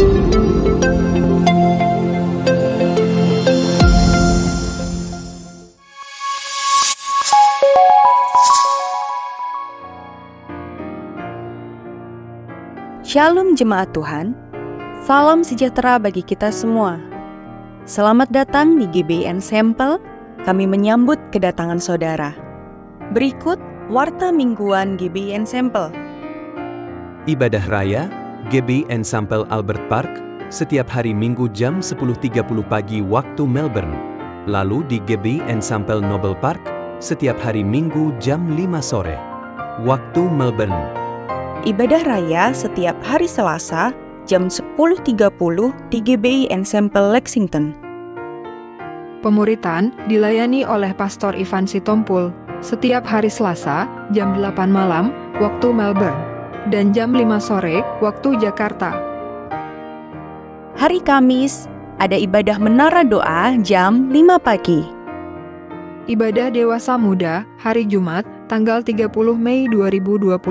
Shalom jemaat Tuhan, salam sejahtera bagi kita semua. Selamat datang di GBI Ensemble, kami menyambut kedatangan saudara. Berikut Warta Mingguan GBI Ensemble. Ibadah Raya, GBI Ensemble Albert Park, setiap hari Minggu jam 10.30 pagi waktu Melbourne. Lalu di GBI Ensemble Noble Park, setiap hari Minggu jam 5 sore, waktu Melbourne. Ibadah Raya setiap hari Selasa jam 10.30 di GBI Ensemble Lexington. Pemuritan dilayani oleh Pastor Ivan Sitompul setiap hari Selasa jam 8 malam waktu Melbourne dan jam 5 sore waktu Jakarta. Hari Kamis ada ibadah menara doa jam 5 pagi. Ibadah Dewasa Muda hari Jumat tanggal 30 Mei 2025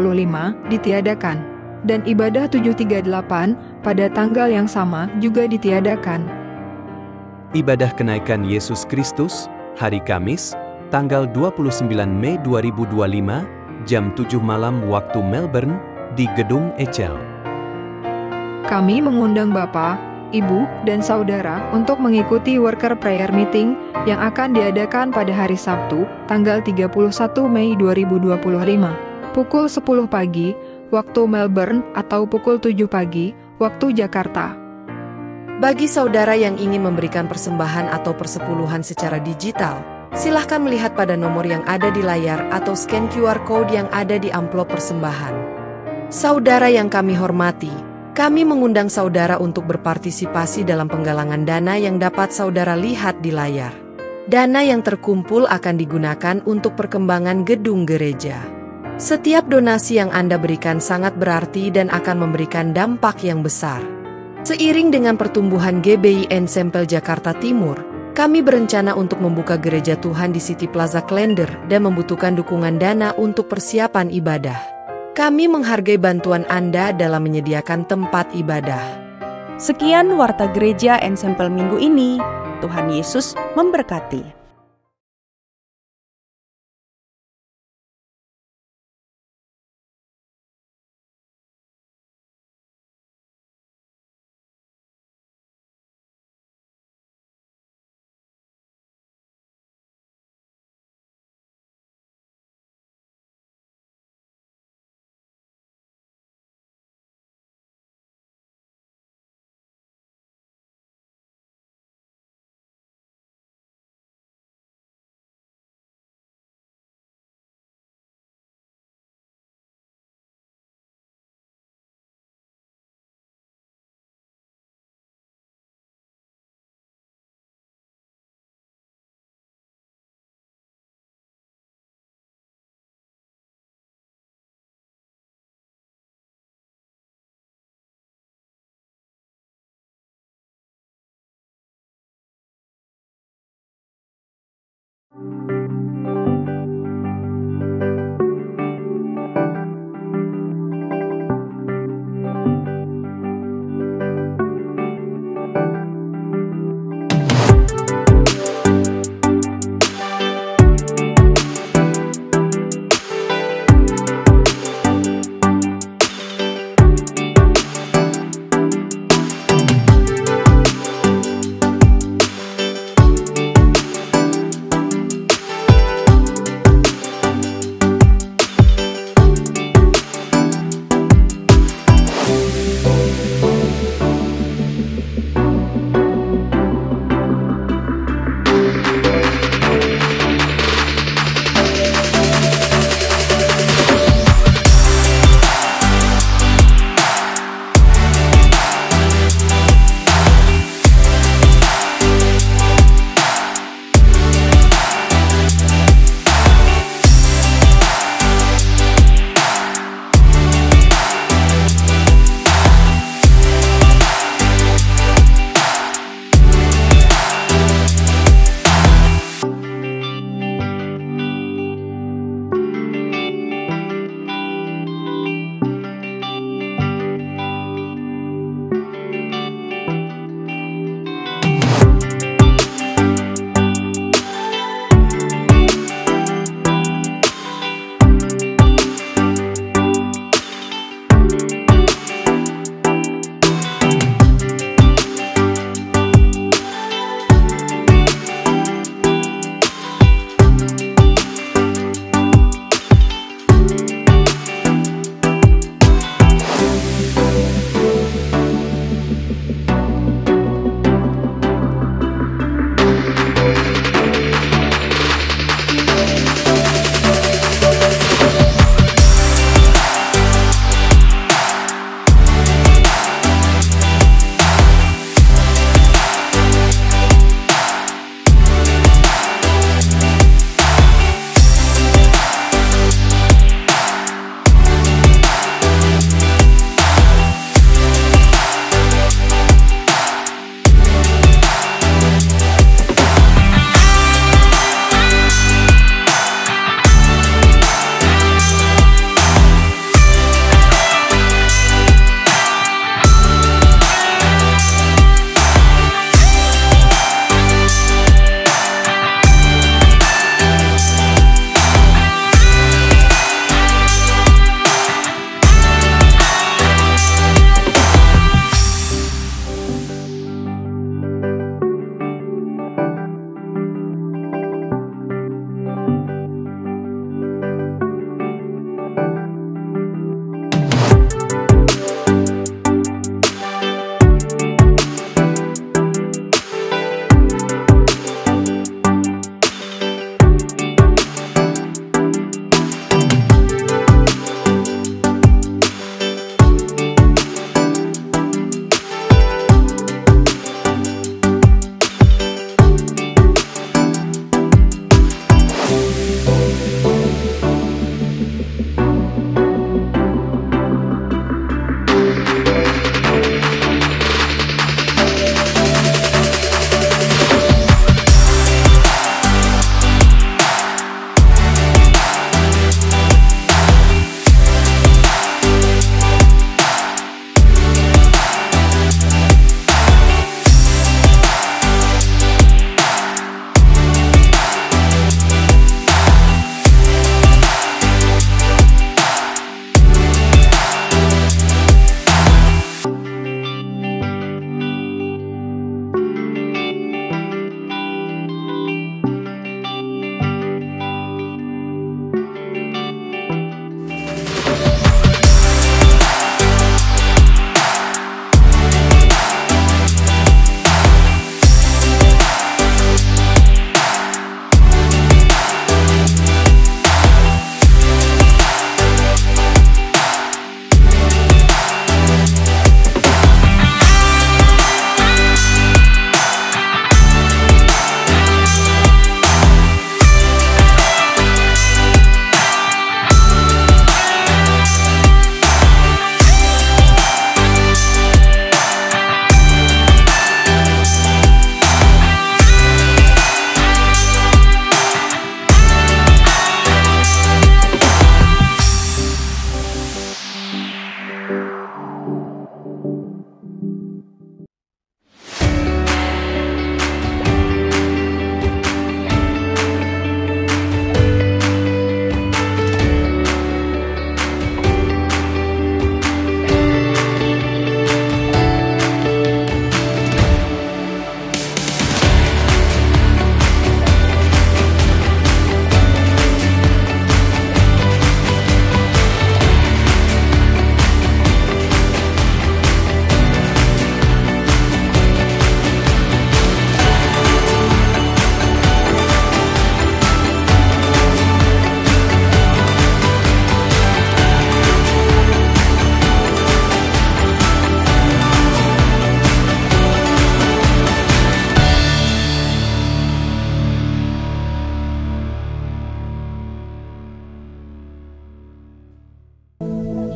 ditiadakan, dan ibadah 738 pada tanggal yang sama juga ditiadakan. Ibadah Kenaikan Yesus Kristus, hari Kamis, tanggal 29 Mei 2025, jam 7 malam waktu Melbourne, di Gedung Echel. Kami mengundang Bapak, Ibu, dan Saudara untuk mengikuti Worker Prayer Meeting yang akan diadakan pada hari Sabtu, tanggal 31 Mei 2025, pukul 10 pagi, waktu Melbourne atau pukul 7 pagi, waktu Jakarta. Bagi saudara yang ingin memberikan persembahan atau persepuluhan secara digital, silahkan melihat pada nomor yang ada di layar atau scan QR Code yang ada di amplop persembahan. Saudara yang kami hormati, kami mengundang saudara untuk berpartisipasi dalam penggalangan dana yang dapat saudara lihat di layar. Dana yang terkumpul akan digunakan untuk perkembangan gedung gereja. Setiap donasi yang Anda berikan sangat berarti dan akan memberikan dampak yang besar. Seiring dengan pertumbuhan GBI Ensemble Jakarta Timur, kami berencana untuk membuka gereja Tuhan di City Plaza Klender dan membutuhkan dukungan dana untuk persiapan ibadah. Kami menghargai bantuan Anda dalam menyediakan tempat ibadah. Sekian Warta Gereja Ensemble minggu ini. Tuhan Yesus memberkati.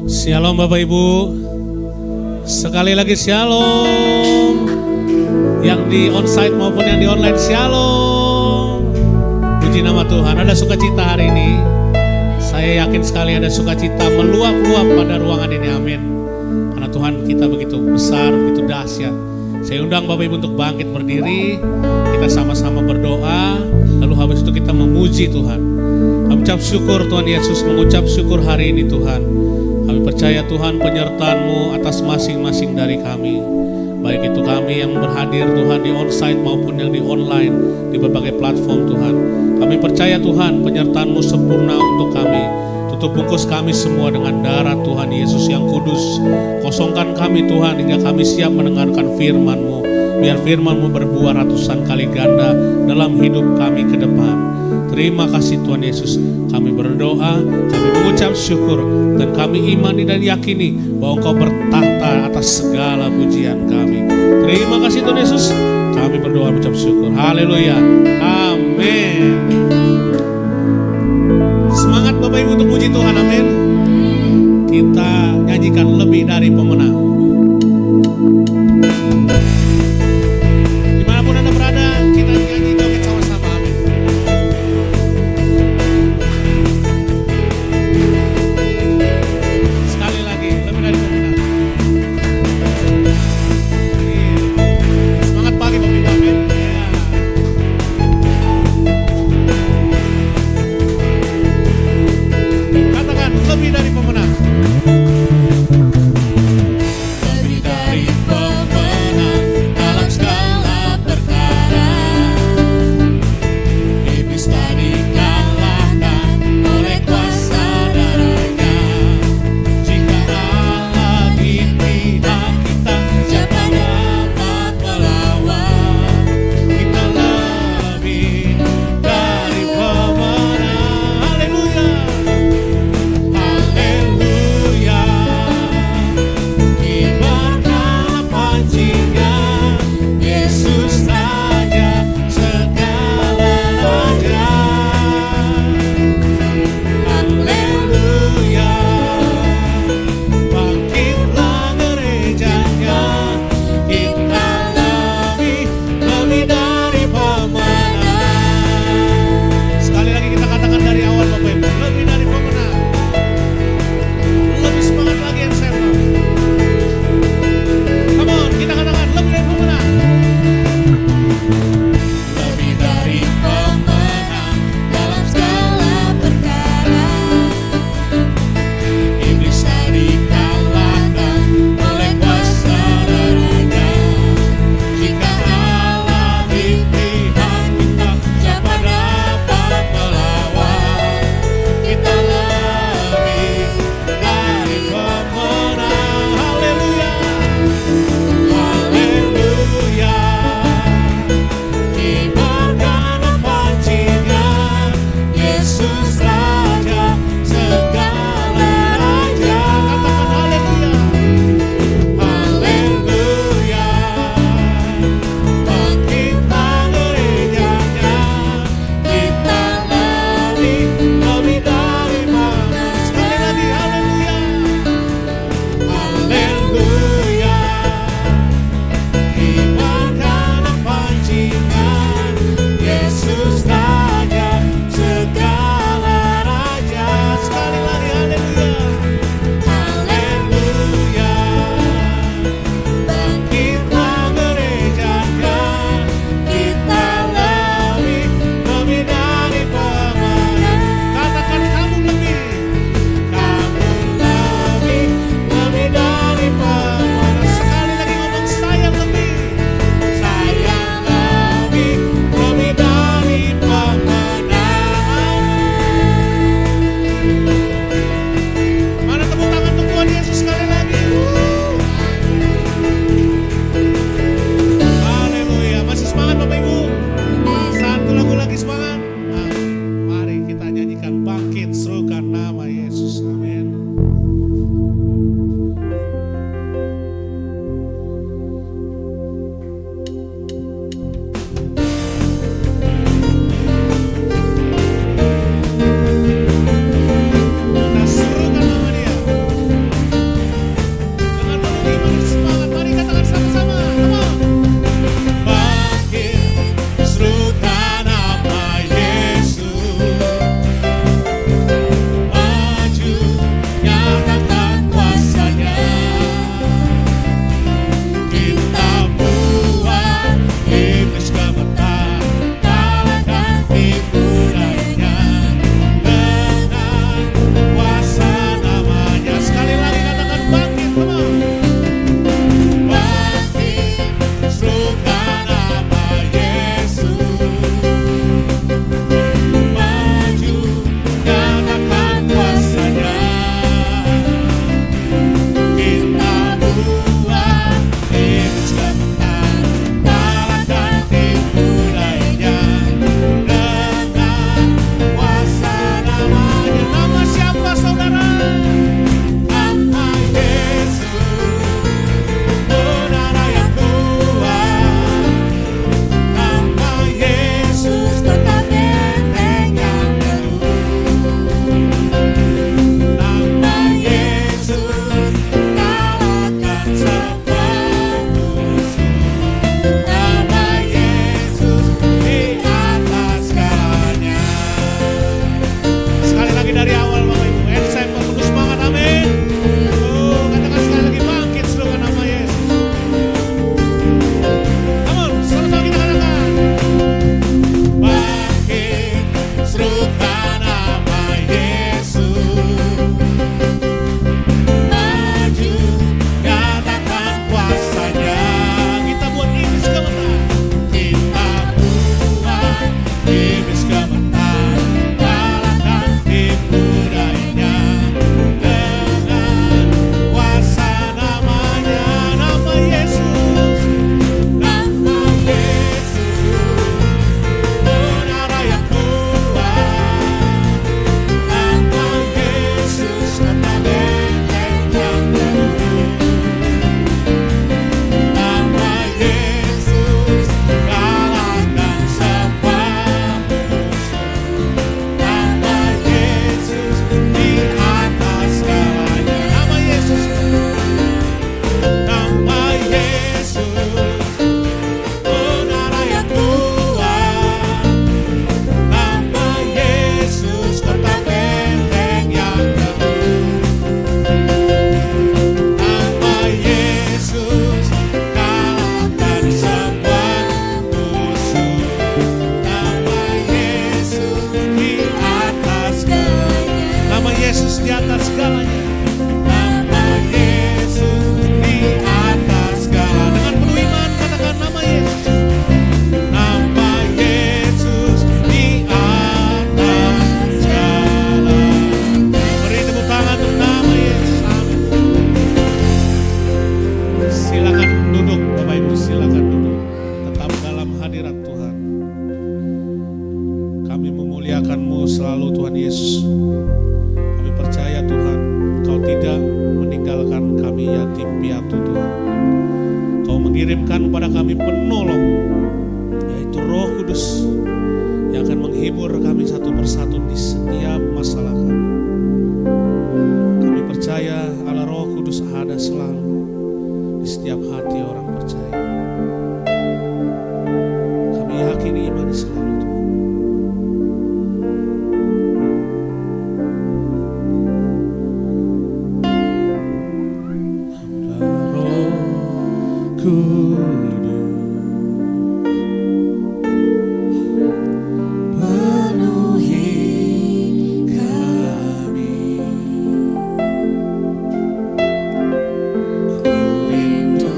Shalom Bapak Ibu. Sekali lagi shalom. Yang di onsite maupun yang di online shalom. Puji nama Tuhan. Ada sukacita hari ini. Saya yakin sekali ada sukacita meluap-luap pada ruangan ini. Amin. Karena Tuhan kita begitu besar, begitu dahsyat. Saya undang Bapak Ibu untuk bangkit berdiri. Kita sama-sama berdoa. Lalu habis itu kita memuji Tuhan. Kami ucap syukur Tuhan Yesus, mengucap syukur hari ini Tuhan. Kami percaya Tuhan penyertaan-Mu atas masing-masing dari kami. Baik itu kami yang berhadir Tuhan di onsite maupun yang di online, di berbagai platform Tuhan. Kami percaya Tuhan penyertaan-Mu sempurna untuk kami. Tutup bungkus kami semua dengan darah Tuhan Yesus yang kudus. Kosongkan kami Tuhan hingga kami siap mendengarkan firman-Mu. Biar firman-Mu berbuah ratusan kali ganda dalam hidup kami ke depan. Terima kasih Tuhan Yesus. Kami berdoa, kami mengucap syukur, dan kami imani dan yakini bahwa Engkau bertahta atas segala pujian kami. Terima kasih Tuhan Yesus. Kami berdoa mengucap syukur. Haleluya. Amin. Semangat Bapak Ibu untuk puji Tuhan. Amin. Kita nyanyikan lebih dari pemenang. Dimanapun Anda berada, kita nyanyi joget sama-sama. Amin. Sekali lagi, lebih dari pemenang. Semangat pagi Bapak Ibu. Amin. Katakan lebih dari pemenang. mengirimkan kepada kami penolong, yaitu Roh Kudus yang akan menghibur kami satu persatu di setiap masalah kami. Kami percaya Allah Roh Kudus ada selalu di setiap hati orang percaya. Kami yakini imani selalu Tuhan. Ku rindu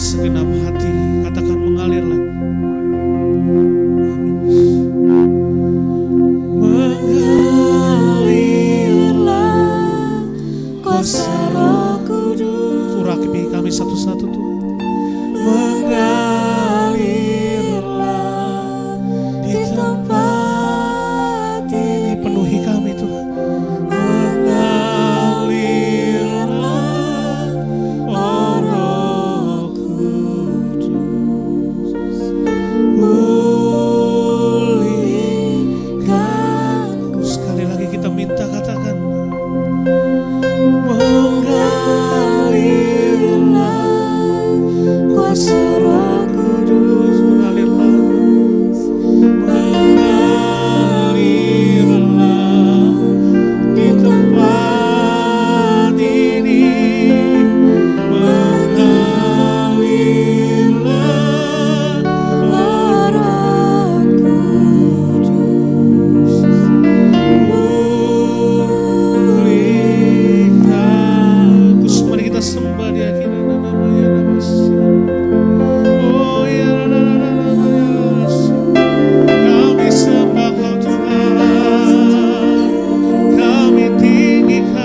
segenap hati, katakan mengalir lagi. Mengalirlah kuasa Roh Kudus. Urapi kami satu-satu Tuhan. Mengalirlah di tempat ini. Penuhi kami Tuhan. Mengalirlah oh Roh Kudus. Pulihkan. Sekali lagi kita minta, katakan. Mengalirlah kuasa Roh Kudus. Mengalirlah di tempat ini. Mengalirlah oh Roh Kudus. pulihkan. Terus mari kita sembah di akhirnya namanya namanya. Oh ya kami sembah Kau Tuhan, kami tinggikan.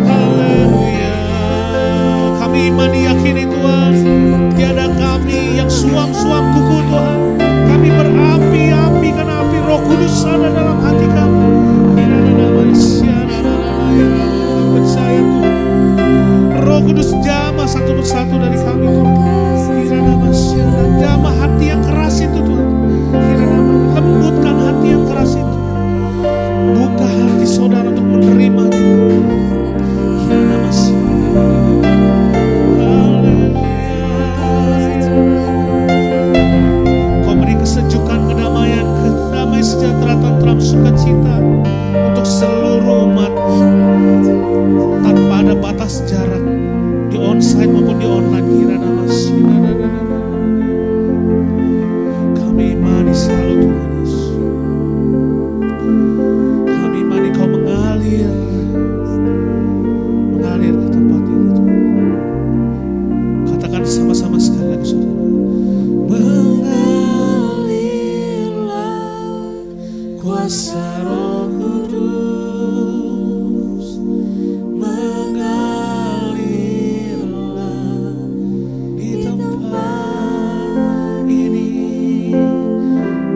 Haleluya. Kami imani yakini Tuhan, tiada kami yang suam-suam kuku Tuhan. Kami berapi-api karena api Roh Kudus ada dalam hati kami. Percaya Tuhan, Roh Kudus jamah satu persatu dari kami Tuhan. Jamah hati yang keras itu Tuhan. Lembutkan hati yang keras itu. Buka hati saudara untuk menerimanya. Kau beri kesejukan, kedamaian, kedamaian sejahtera, tentram, sukacita untuk seluruh umat tanpa ada batas jarak di onsite maupun di online. Kami imani selalu Tuhan Yesus. Kami imani Kau mengalir ke tempat ini Tuhan. Katakan sama-sama sekali lagi saudara. Mengalirlah kuasa Roh Kudus. Mengalirlah Di tempat ini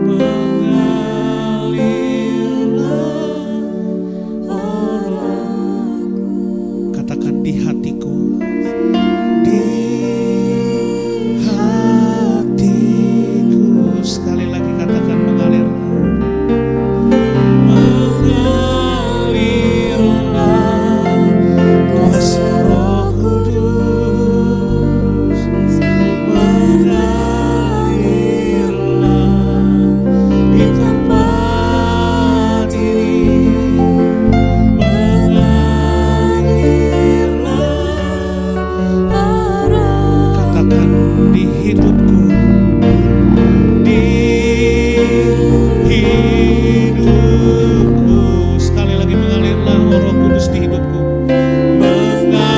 mengalirlah oh Roh. katakan di hatiku, di hatiku. Sekali lagi katakan mengalir. Mengalirlah kuasa Roh Kudus. Mengalirlah di tempat ini. Mengalirlah arah. Katakan di hidupku, di hidupku. Sekali lagi mengalirlah oh Roh Kudus di hidupku. Mengalirlah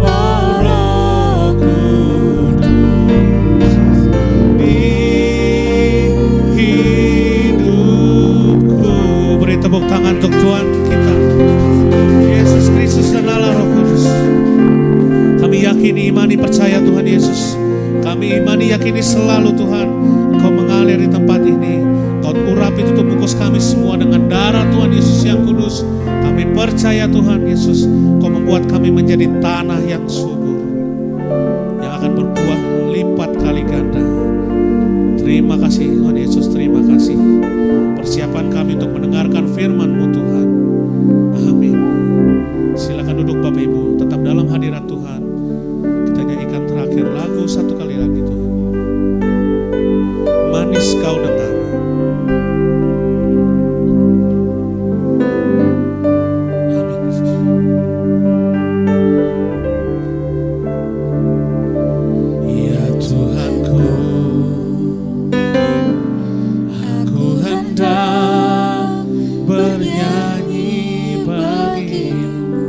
oh Roh Kudus. Di hidupku. Beri tepuk tangan untuk Tuhan kita Yesus Kristus dan Allah Roh Kudus. Kami yakini, imani, percaya Tuhan Yesus. Kami imani, yakini selalu Tuhan Kau mengalir di tempat ini. Kau urapi tutup bungkus kami semua dengan darah Tuhan Yesus yang kudus. Kami percaya Tuhan Yesus, Kau membuat kami menjadi tanah yang subur, yang akan berbuah lipat kali ganda. Terima kasih Tuhan Yesus, terima kasih. Persiapan kami untuk mendengarkan firman-Mu Tuhan. Amin. Silakan duduk Bapak Ibu, tetap dalam hadirat Tuhan. Kita nyanyikan terakhir lagu satu kali lagi Tuhan. Manis kau dengar. Amin Yesus. Ya Tuhanku, aku hendak bernyanyi bagimu.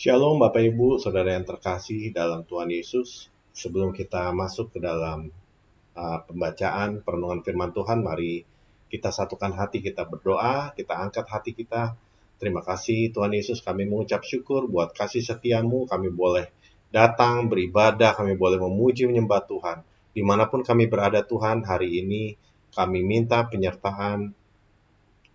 Shalom Bapak Ibu, Saudara yang terkasih dalam Tuhan Yesus. Sebelum kita masuk ke dalam pembacaan perenungan firman Tuhan, mari kita satukan hati, kita berdoa, kita angkat hati kita. Terima kasih Tuhan Yesus, kami mengucap syukur buat kasih setiamu, kami boleh datang beribadah, kami boleh memuji menyembah Tuhan. Dimanapun kami berada Tuhan, hari ini kami minta penyertaan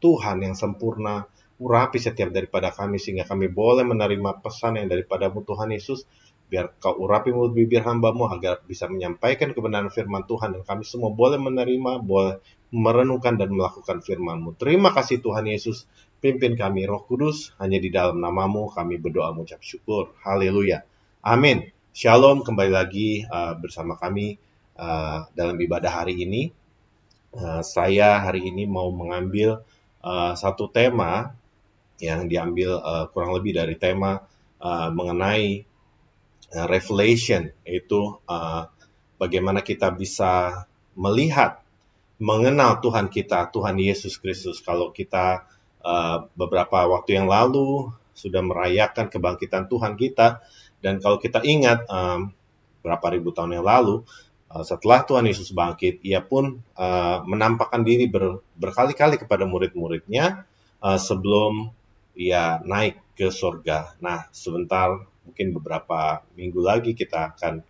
Tuhan yang sempurna, urapi setiap daripada kami sehingga kami boleh menerima pesan yang daripadamu Tuhan Yesus. Biar kau urapi mulut bibir hambamu agar bisa menyampaikan kebenaran firman Tuhan. Dan kami semua boleh menerima, boleh merenungkan dan melakukan firman-Mu. Terima kasih Tuhan Yesus. Pimpin kami Roh Kudus. Hanya di dalam nama-Mu kami berdoa mengucap syukur. Haleluya. Amin. Shalom, kembali lagi bersama kami dalam ibadah hari ini. Saya hari ini mau mengambil satu tema yang diambil kurang lebih dari tema mengenai revelation, yaitu bagaimana kita bisa melihat, mengenal Tuhan kita, Tuhan Yesus Kristus. Kalau kita beberapa waktu yang lalu sudah merayakan kebangkitan Tuhan kita, dan kalau kita ingat berapa ribu tahun yang lalu, setelah Tuhan Yesus bangkit, ia pun menampakkan diri berkali-kali kepada murid-muridnya sebelum ia naik ke surga. Nah, sebentar, mungkin beberapa minggu lagi kita akan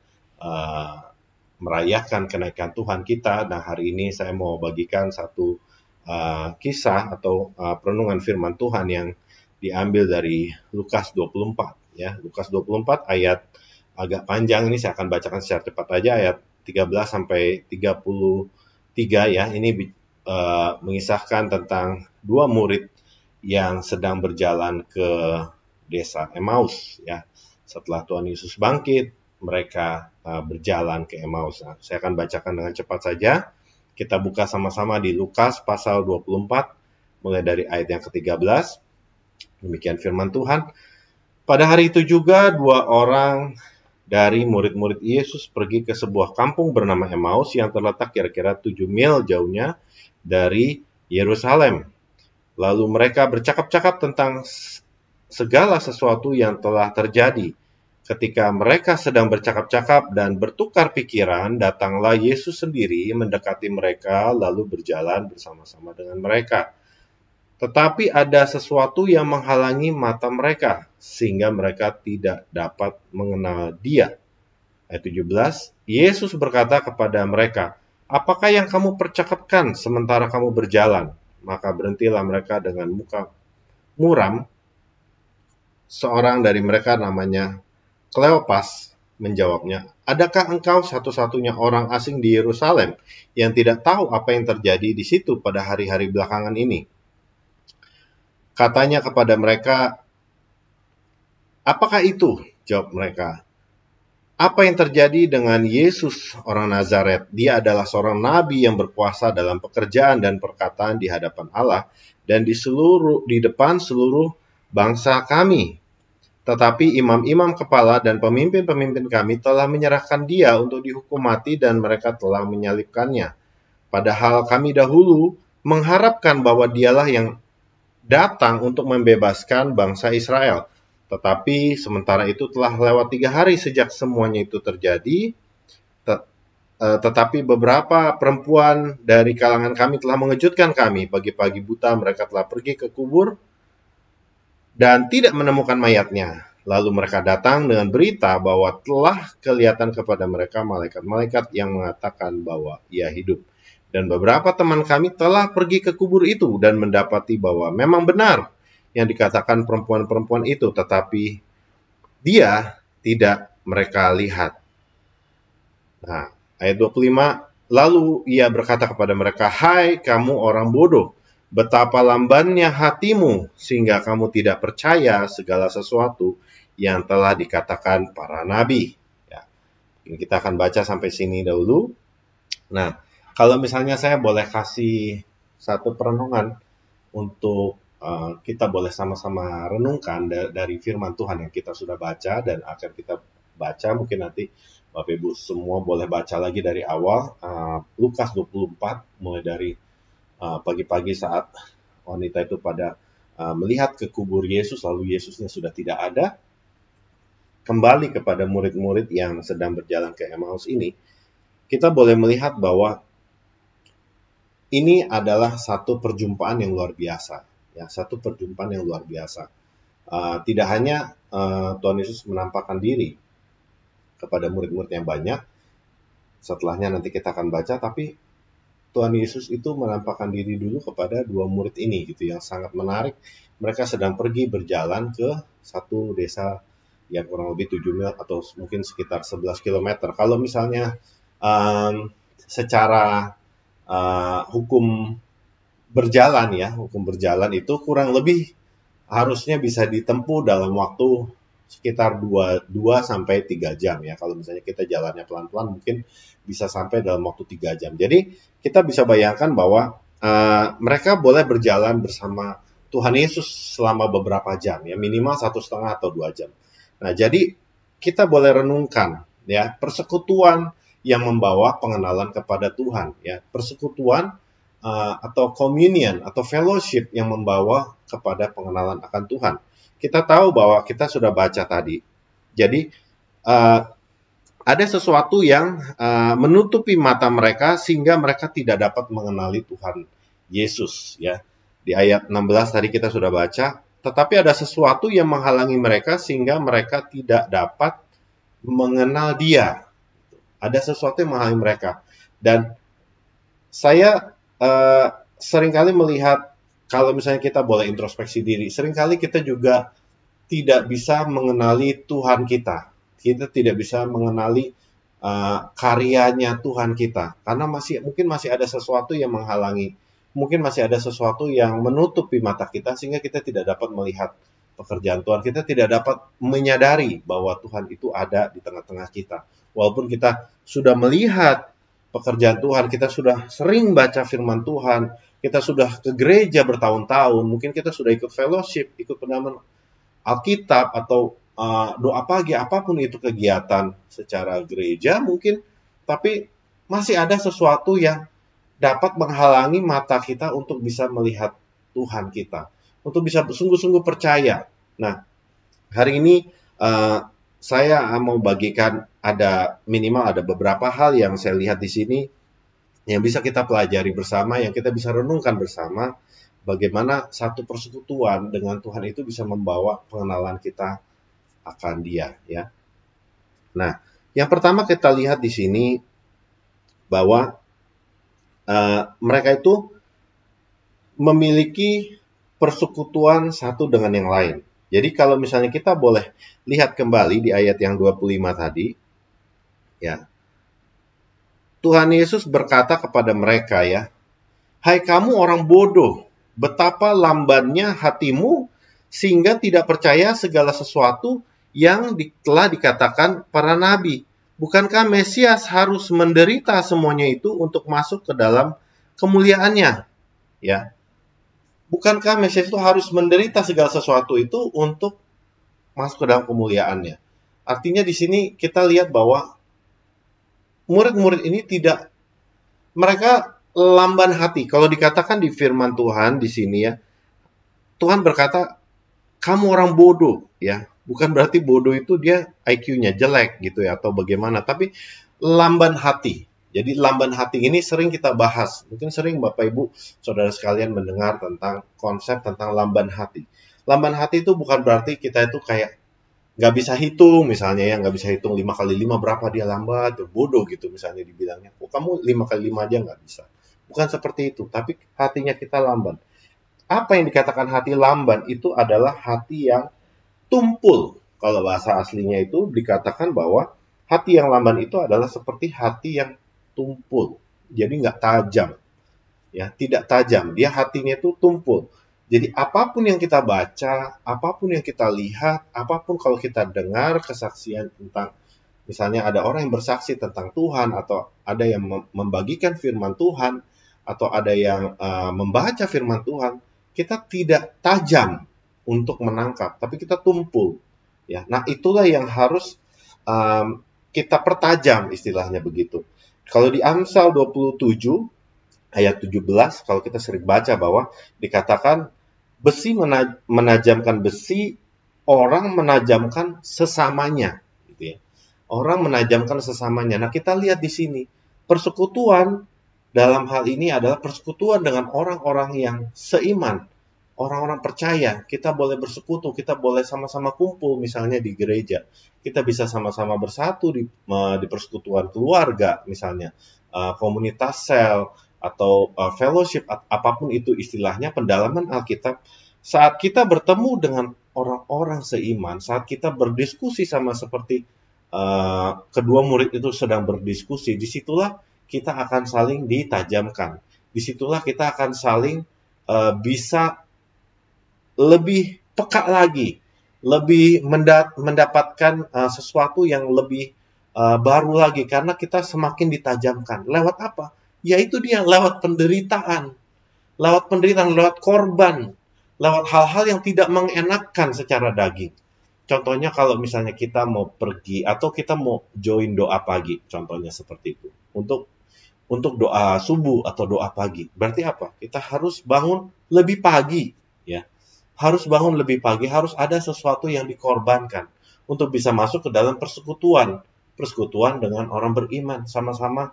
merayakan kenaikan Tuhan kita. Nah, hari ini saya mau bagikan satu kisah atau perenungan firman Tuhan yang diambil dari Lukas 24. Ya, Lukas 24 ayat agak panjang ini, saya akan bacakan secara cepat aja, ayat 13 sampai 33 ya. Ini mengisahkan tentang dua murid yang sedang berjalan ke desa Emmaus ya. Setelah Tuhan Yesus bangkit, mereka berjalan ke Emmaus. Nah, saya akan bacakan dengan cepat saja. Kita buka sama-sama di Lukas pasal 24, mulai dari ayat yang ke-13. Demikian firman Tuhan. Pada hari itu juga dua orang dari murid-murid Yesus pergi ke sebuah kampung bernama Emmaus yang terletak kira-kira 7 mil jauhnya dari Yerusalem. Lalu mereka bercakap-cakap tentang segala sesuatu yang telah terjadi. Ketika mereka sedang bercakap-cakap dan bertukar pikiran, datanglah Yesus sendiri mendekati mereka lalu berjalan bersama-sama dengan mereka. Tetapi ada sesuatu yang menghalangi mata mereka, sehingga mereka tidak dapat mengenal Dia. Ayat 17, Yesus berkata kepada mereka, "Apakah yang kamu percakapkan sementara kamu berjalan?" Maka berhentilah mereka dengan muka muram. Seorang dari mereka namanya Kleopas menjawabnya, "Adakah engkau satu-satunya orang asing di Yerusalem yang tidak tahu apa yang terjadi di situ pada hari-hari belakangan ini?" Katanya kepada mereka, "Apakah itu?" Jawab mereka, "Apa yang terjadi dengan Yesus orang Nazaret? Dia adalah seorang nabi yang berkuasa dalam pekerjaan dan perkataan di hadapan Allah dan di depan seluruh bangsa kami. Tetapi imam-imam kepala dan pemimpin-pemimpin kami telah menyerahkan dia untuk dihukum mati dan mereka telah menyalibkannya. Padahal kami dahulu mengharapkan bahwa dialah yang datang untuk membebaskan bangsa Israel. Tetapi sementara itu telah lewat 3 hari sejak semuanya itu terjadi. Tetapi beberapa perempuan dari kalangan kami telah mengejutkan kami. Pagi-pagi buta mereka telah pergi ke kubur dan tidak menemukan mayatnya. Lalu mereka datang dengan berita bahwa telah kelihatan kepada mereka malaikat-malaikat yang mengatakan bahwa ia hidup. Dan beberapa teman kami telah pergi ke kubur itu dan mendapati bahwa memang benar yang dikatakan perempuan-perempuan itu, tetapi dia tidak mereka lihat. Nah, ayat 25, lalu ia berkata kepada mereka, "Hai kamu orang bodoh, betapa lambannya hatimu sehingga kamu tidak percaya segala sesuatu yang telah dikatakan para nabi." Ya, kita akan baca sampai sini dahulu. Nah, kalau misalnya saya boleh kasih satu perenungan untuk kita boleh sama-sama renungkan dari firman Tuhan yang kita sudah baca dan akan kita baca, mungkin nanti Bapak Ibu semua boleh baca lagi dari awal, Lukas 24, mulai dari pagi-pagi saat wanita itu pada melihat ke kubur Yesus, lalu Yesusnya sudah tidak ada. kembali kepada murid-murid yang sedang berjalan ke Emmaus ini, kita boleh melihat bahwa ini adalah satu perjumpaan yang luar biasa, ya, satu perjumpaan yang luar biasa. Tidak hanya Tuhan Yesus menampakkan diri kepada murid-murid yang banyak, setelahnya nanti kita akan baca, tapi Tuhan Yesus itu menampakkan diri dulu kepada dua murid ini, gitu, yang sangat menarik. Mereka sedang pergi berjalan ke satu desa yang kurang lebih 7 mil atau mungkin sekitar 11 km. Kalau misalnya secara hukum berjalan itu kurang lebih harusnya bisa ditempuh dalam waktu sekitar 2 sampai 3 jam ya. Kalau misalnya kita jalannya pelan-pelan mungkin bisa sampai dalam waktu 3 jam. Jadi kita bisa bayangkan bahwa mereka boleh berjalan bersama Tuhan Yesus selama beberapa jam ya, minimal 1,5 atau 2 jam. Nah, jadi kita boleh renungkan ya, persekutuan yang membawa pengenalan kepada Tuhan ya, persekutuan atau communion atau fellowship yang membawa kepada pengenalan akan Tuhan. Kita tahu bahwa kita sudah baca tadi. Jadi ada sesuatu yang menutupi mata mereka sehingga mereka tidak dapat mengenali Tuhan Yesus ya. Di ayat 16 tadi kita sudah baca, tetapi ada sesuatu yang menghalangi mereka sehingga mereka tidak dapat mengenal Dia. Ada sesuatu yang menghalangi mereka. Dan saya seringkali melihat, kalau misalnya kita boleh introspeksi diri, seringkali kita juga tidak bisa mengenali Tuhan kita. Kita tidak bisa mengenali karyanya Tuhan kita. Karena mungkin masih ada sesuatu yang menghalangi. Mungkin masih ada sesuatu yang menutupi mata kita sehingga kita tidak dapat melihat pekerjaan Tuhan. Kita tidak dapat menyadari bahwa Tuhan itu ada di tengah-tengah kita. Walaupun kita sudah melihat pekerjaan Tuhan, kita sudah sering baca firman Tuhan, kita sudah ke gereja bertahun-tahun, mungkin kita sudah ikut fellowship, ikut pendampingan Alkitab, atau doa pagi, apapun itu kegiatan secara gereja mungkin, tapi masih ada sesuatu yang dapat menghalangi mata kita untuk bisa melihat Tuhan kita, untuk bisa sungguh-sungguh percaya. Nah, hari ini saya mau bagikan minimal ada beberapa hal yang saya lihat di sini yang bisa kita pelajari bersama, yang kita bisa renungkan bersama, bagaimana satu persekutuan dengan Tuhan itu bisa membawa pengenalan kita akan Dia ya. Nah, yang pertama kita lihat di sini bahwa mereka itu memiliki persekutuan satu dengan yang lain. Jadi kalau misalnya kita boleh lihat kembali di ayat yang 25 tadi, ya, Tuhan Yesus berkata kepada mereka ya, "Hai kamu orang bodoh, betapa lambannya hatimu sehingga tidak percaya segala sesuatu yang telah dikatakan para nabi. Bukankah Mesias harus menderita semuanya itu untuk masuk ke dalam kemuliaannya?" Ya. Bukankah Mesias itu harus menderita segala sesuatu itu untuk masuk ke dalam kemuliaannya? Artinya di sini kita lihat bahwa murid-murid ini mereka lamban hati. Kalau dikatakan di firman Tuhan di sini ya, Tuhan berkata, "Kamu orang bodoh," ya. Bukan berarti bodoh itu dia IQ-nya jelek gitu ya atau bagaimana, tapi lamban hati. Jadi lamban hati ini sering kita bahas. Mungkin sering Bapak Ibu Saudara sekalian mendengar tentang konsep tentang lamban hati. Lamban hati itu bukan berarti kita itu kayak nggak bisa hitung misalnya ya, nggak bisa hitung 5 kali 5 berapa dia lambat, bodoh gitu misalnya dibilangnya. "Oh, kamu 5 kali 5 aja nggak bisa." Bukan seperti itu, tapi hatinya kita lamban. Apa yang dikatakan hati lamban itu adalah hati yang tumpul. Kalau bahasa aslinya itu dikatakan bahwa hati yang lamban itu adalah seperti hati yang tumpul. Jadi nggak tajam. Ya, tidak tajam. Dia hatinya itu tumpul. Jadi apapun yang kita baca, apapun yang kita lihat, apapun kalau kita dengar kesaksian tentang, misalnya ada orang yang bersaksi tentang Tuhan, atau ada yang membagikan firman Tuhan, atau ada yang membaca firman Tuhan, kita tidak tajam untuk menangkap, tapi kita tumpul. Ya, nah itulah yang harus kita pertajam, istilahnya begitu. Kalau di Amsal 27 ayat 17, kalau kita sering baca bahwa dikatakan besi menajamkan besi orang menajamkan sesamanya, gitu ya. Orang menajamkan sesamanya. Nah, kita lihat di sini, persekutuan dalam hal ini adalah persekutuan dengan orang-orang yang seiman, orang-orang percaya. Kita boleh bersekutu, kita boleh sama-sama kumpul misalnya di gereja. Kita bisa sama-sama bersatu di persekutuan keluarga misalnya, komunitas sel atau fellowship, apapun itu istilahnya, pendalaman Alkitab. Saat kita bertemu dengan orang-orang seiman, saat kita berdiskusi sama seperti kedua murid itu sedang berdiskusi, disitulah kita akan saling ditajamkan. Disitulah kita akan saling bisa lebih peka lagi, lebih mendapatkan sesuatu yang lebih baru lagi, karena kita semakin ditajamkan. Lewat apa? Yaitu dia lewat penderitaan, lewat korban, lewat hal-hal yang tidak mengenakan secara daging. Contohnya kalau misalnya kita mau pergi atau kita mau join doa pagi, contohnya seperti itu. Untuk doa subuh atau doa pagi. Berarti apa? Kita harus bangun lebih pagi, ya. Harus bangun lebih pagi, harus ada sesuatu yang dikorbankan untuk bisa masuk ke dalam persekutuan dengan orang beriman, sama-sama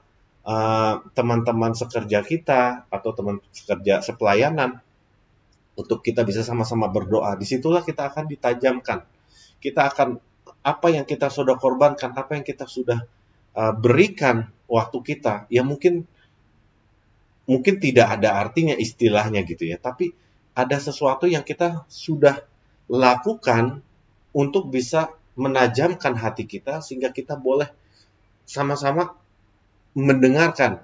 teman-teman sekerja kita atau teman sekerja sepelayanan, untuk kita bisa sama-sama berdoa. Disitulah kita akan ditajamkan. Kita akan, apa yang kita sudah korbankan, apa yang kita sudah berikan waktu kita, ya mungkin tidak ada artinya istilahnya gitu ya, tapi ada sesuatu yang kita sudah lakukan untuk bisa menajamkan hati kita, sehingga kita boleh sama-sama mendengarkan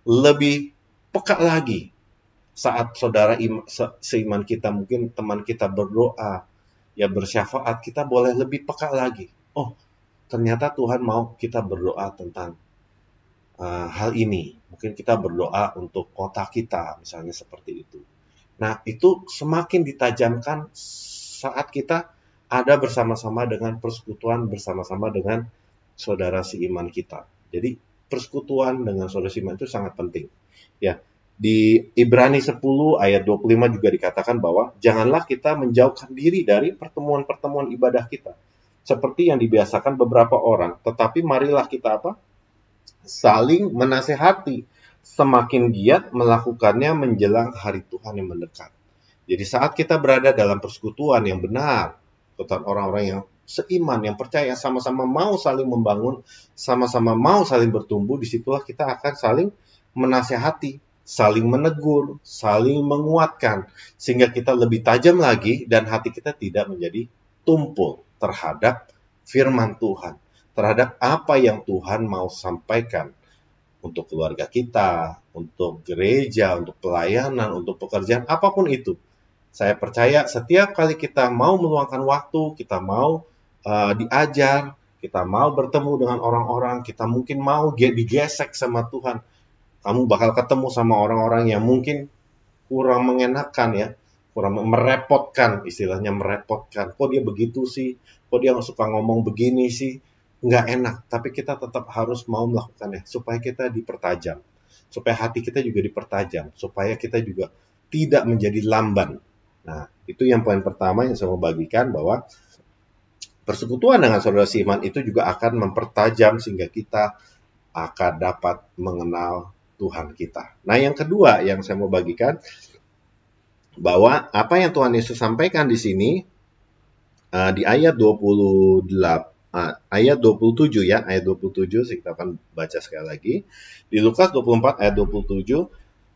lebih peka lagi. Saat saudara seiman kita, mungkin teman kita berdoa, ya bersyafaat, kita boleh lebih peka lagi. Oh, ternyata Tuhan mau kita berdoa tentang hal ini. Mungkin kita berdoa untuk kota kita, misalnya seperti itu. Nah, itu semakin ditajamkan saat kita ada bersama-sama dengan persekutuan, bersama-sama dengan saudara seiman kita. Jadi, persekutuan dengan saudara seiman itu sangat penting. Ya, di Ibrani 10 ayat 25 juga dikatakan bahwa janganlah kita menjauhkan diri dari pertemuan-pertemuan ibadah kita, seperti yang dibiasakan beberapa orang, tetapi marilah kita apa? Saling menasehati, semakin giat melakukannya menjelang hari Tuhan yang mendekat. Jadi saat kita berada dalam persekutuan yang benar, kekuatan orang-orang yang seiman, yang percaya, sama-sama mau saling membangun, sama-sama mau saling bertumbuh, disitulah kita akan saling menasehati, saling menegur, saling menguatkan, sehingga kita lebih tajam lagi dan hati kita tidak menjadi tumpul terhadap firman Tuhan, terhadap apa yang Tuhan mau sampaikan untuk keluarga kita, untuk gereja, untuk pelayanan, untuk pekerjaan, apapun itu. Saya percaya setiap kali kita mau meluangkan waktu, kita mau diajar, kita mau bertemu dengan orang-orang, kita mungkin mau digesek sama Tuhan, kamu bakal ketemu sama orang-orang yang mungkin kurang mengenakan ya, kurang merepotkan, istilahnya merepotkan. Kok dia begitu sih? Kok dia suka ngomong begini sih? Nggak enak, tapi kita tetap harus mau melakukannya, supaya kita dipertajam, supaya hati kita juga dipertajam, supaya kita juga tidak menjadi lamban. Nah, itu yang poin pertama yang saya mau bagikan, bahwa persekutuan dengan saudara seiman itu juga akan mempertajam, sehingga kita akan dapat mengenal Tuhan kita. Nah, yang kedua yang saya mau bagikan, bahwa apa yang Tuhan Yesus sampaikan di sini di ayat 27 ya, ayat 27, kita akan baca sekali lagi. Di Lukas 24 ayat 27,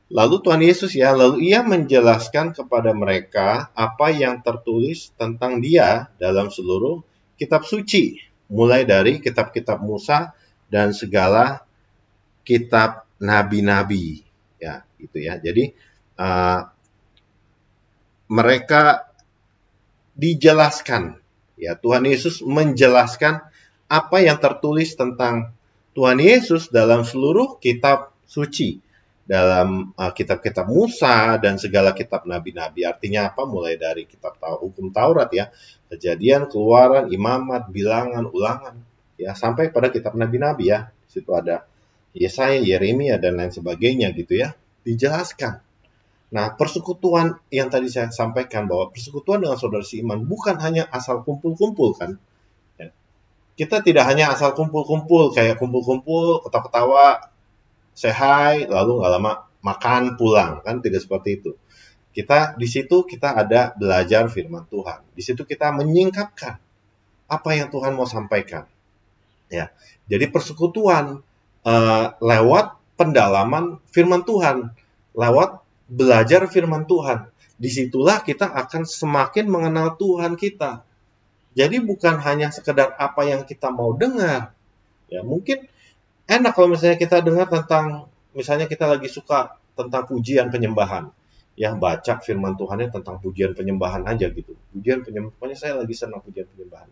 lalu Tuhan Yesus lalu ia menjelaskan kepada mereka apa yang tertulis tentang dia dalam seluruh kitab suci, mulai dari kitab-kitab Musa dan segala kitab nabi-nabi, ya, gitu ya. Jadi mereka dijelaskan, ya, Tuhan Yesus menjelaskan apa yang tertulis tentang Tuhan Yesus dalam seluruh kitab suci, dalam kitab-kitab Musa dan segala kitab nabi-nabi. Artinya apa? Mulai dari kitab hukum Taurat ya, Kejadian, Keluaran, Imamat, Bilangan, Ulangan, ya, sampai pada kitab nabi-nabi ya. Di situ ada Yesaya, Yeremia, dan lain sebagainya gitu ya, dijelaskan. Nah, persekutuan yang tadi saya sampaikan bahwa persekutuan dengan saudara seiman bukan hanya asal kumpul-kumpul kan. Ya. Kita tidak hanya asal kumpul-kumpul, kayak kumpul-kumpul, ketawa-ketawa, say hi, lalu nggak lama makan pulang kan, tidak seperti itu. Kita di situ kita ada belajar firman Tuhan. Di situ kita menyingkapkan apa yang Tuhan mau sampaikan. Ya, jadi persekutuan lewat pendalaman firman Tuhan, lewat belajar firman Tuhan. Disitulah kita akan semakin mengenal Tuhan kita. Jadi bukan hanya sekedar apa yang kita mau dengar. Ya, mungkin enak kalau misalnya kita dengar tentang, misalnya kita lagi suka tentang pujian penyembahan. Ya, baca firman Tuhannya tentang pujian penyembahan aja gitu. Pujian penyembahan, pokoknya saya lagi senang pujian penyembahan.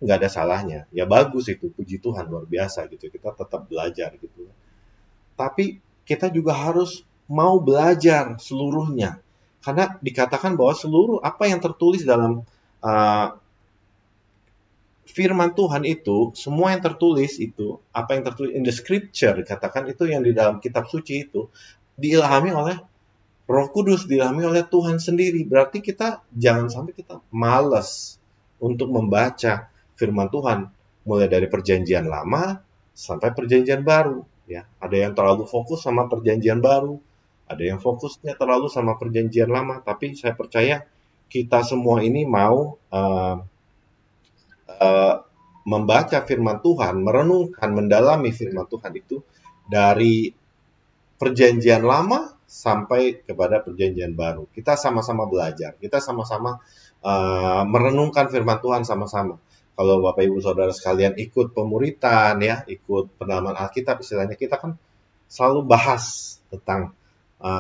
Nggak ada salahnya. Ya bagus itu, puji Tuhan luar biasa gitu. Kita tetap belajar gitu. Tapi kita juga harus mau belajar seluruhnya. Karena dikatakan bahwa seluruh apa yang tertulis dalam firman Tuhan itu, semua yang tertulis itu, apa yang tertulis in the scripture, dikatakan itu yang di dalam kitab suci itu, diilhami oleh Roh Kudus, diilhami oleh Tuhan sendiri. Berarti kita jangan sampai kita malas untuk membaca firman Tuhan, mulai dari perjanjian lama sampai perjanjian baru. Ya, ada yang terlalu fokus sama perjanjian baru, ada yang fokusnya terlalu sama perjanjian lama. Tapi saya percaya kita semua ini mau membaca firman Tuhan, merenungkan, mendalami firman Tuhan itu dari perjanjian lama sampai kepada perjanjian baru. Kita sama-sama belajar, kita sama-sama merenungkan firman Tuhan sama-sama. Kalau Bapak Ibu Saudara sekalian ikut pemuritan, ya, ikut pendalaman Alkitab, istilahnya kita kan selalu bahas tentang,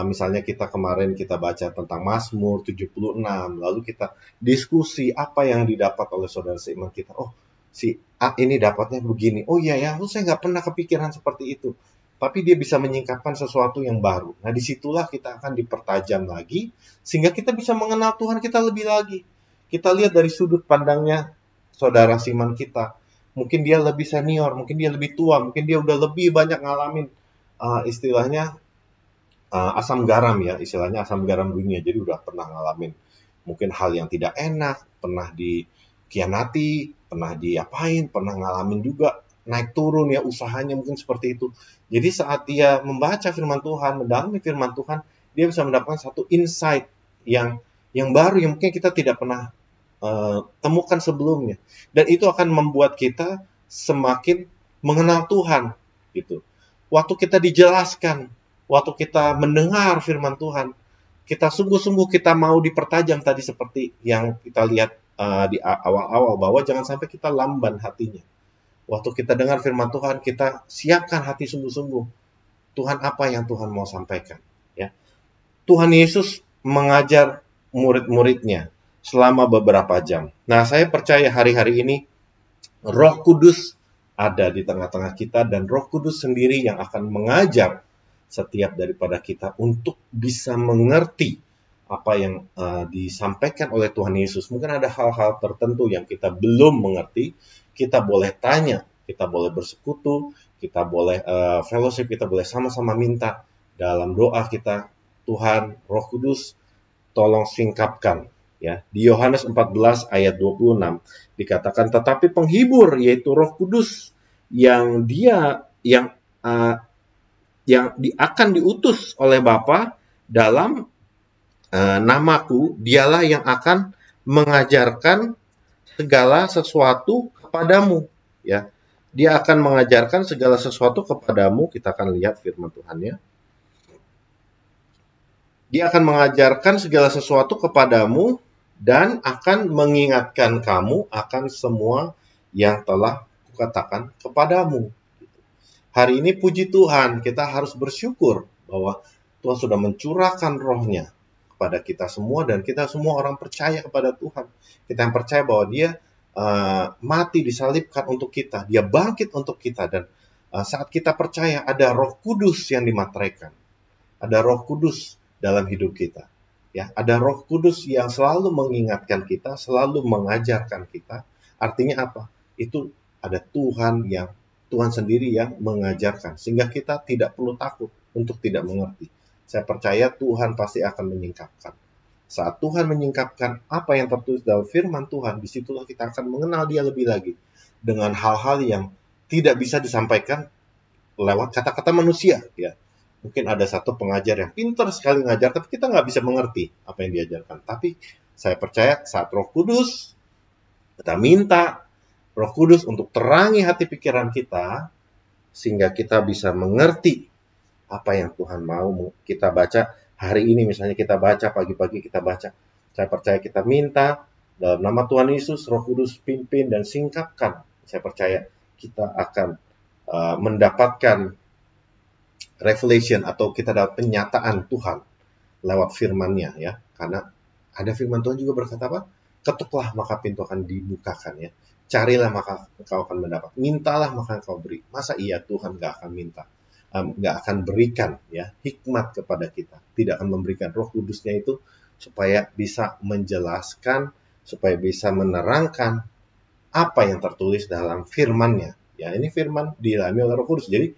misalnya kita kemarin kita baca tentang Mazmur 76, lalu kita diskusi apa yang didapat oleh saudara seiman kita. Oh, si A ini dapatnya begini. Oh iya ya, saya nggak pernah kepikiran seperti itu. Tapi dia bisa menyingkapkan sesuatu yang baru. Nah, disitulah kita akan dipertajam lagi, sehingga kita bisa mengenal Tuhan kita lebih lagi. Kita lihat dari sudut pandangnya saudara seiman kita. Mungkin dia lebih senior, mungkin dia lebih tua, mungkin dia udah lebih banyak ngalamin istilahnya asam garam ya, istilahnya asam garam dunia. Jadi udah pernah ngalamin mungkin hal yang tidak enak, pernah dikhianati, pernah diapain, pernah ngalamin juga naik turun ya usahanya mungkin seperti itu. Jadi saat dia membaca firman Tuhan, mendalami firman Tuhan, dia bisa mendapatkan satu insight yang baru yang mungkin kita tidak pernah temukan sebelumnya. Dan itu akan membuat kita semakin mengenal Tuhan gitu. Waktu kita dijelaskan, waktu kita mendengar firman Tuhan, kita sungguh-sungguh kita mau dipertajam tadi seperti yang kita lihat di awal-awal, bahwa jangan sampai kita lamban hatinya. Waktu kita dengar firman Tuhan, kita siapkan hati sungguh-sungguh. Tuhan, apa yang Tuhan mau sampaikan? Ya. Tuhan Yesus mengajar murid-muridnya selama beberapa jam. Nah, saya percaya hari-hari ini Roh Kudus ada di tengah-tengah kita, dan Roh Kudus sendiri yang akan mengajar setiap daripada kita untuk bisa mengerti apa yang disampaikan oleh Tuhan Yesus. Mungkin ada hal-hal tertentu yang kita belum mengerti. Kita boleh tanya, kita boleh bersekutu, kita boleh fellowship, kita boleh sama-sama minta dalam doa kita, Tuhan, Roh Kudus, tolong singkapkan. Ya, di Yohanes 14 ayat 26 dikatakan, tetapi penghibur yaitu Roh Kudus yang akan diutus oleh Bapa dalam namaku, dialah yang akan mengajarkan segala sesuatu kepadamu, ya. Dia akan mengajarkan segala sesuatu kepadamu. Kita akan lihat firman Tuhan-Nya. Dia akan mengajarkan segala sesuatu kepadamu dan akan mengingatkan kamu akan semua yang telah kukatakan kepadamu. Hari ini puji Tuhan, kita harus bersyukur bahwa Tuhan sudah mencurahkan Roh-Nya kepada kita semua, dan kita semua orang percaya kepada Tuhan. Kita yang percaya bahwa Dia mati disalibkan untuk kita, Dia bangkit untuk kita, dan saat kita percaya ada Roh Kudus yang dimateraikan, ada Roh Kudus dalam hidup kita, ya, ada Roh Kudus yang selalu mengingatkan kita, selalu mengajarkan kita. Artinya apa? Itu ada Tuhan sendiri yang mengajarkan, sehingga kita tidak perlu takut untuk tidak mengerti. saya percaya Tuhan pasti akan menyingkapkan. Saat Tuhan menyingkapkan apa yang tertulis dalam firman Tuhan, disitulah kita akan mengenal Dia lebih lagi dengan hal-hal yang tidak bisa disampaikan lewat kata-kata manusia. Ya, mungkin ada satu pengajar yang pintar sekali ngajar, tapi kita nggak bisa mengerti apa yang diajarkan. Tapi saya percaya saat Roh Kudus, kita minta Roh Kudus untuk terangi hati pikiran kita, sehingga kita bisa mengerti apa yang Tuhan mau kita baca. Hari ini misalnya kita baca, pagi-pagi kita baca. Saya percaya kita minta dalam nama Tuhan Yesus, Roh Kudus pimpin dan singkapkan. Saya percaya kita akan mendapatkan revelation atau kita dapat penyataan Tuhan lewat firman-Nya, ya. Karena ada firman Tuhan juga berkata apa? Ketuklah maka pintu akan dibukakan, ya. Carilah maka engkau akan mendapat. Mintalah maka engkau beri. Masa iya Tuhan gak akan minta? Nggak akan berikan, ya, hikmat kepada kita, tidak akan memberikan Roh Kudusnya itu supaya bisa menjelaskan, supaya bisa menerangkan apa yang tertulis dalam firman-Nya. Ya, ini firman dialami oleh Roh Kudus. Jadi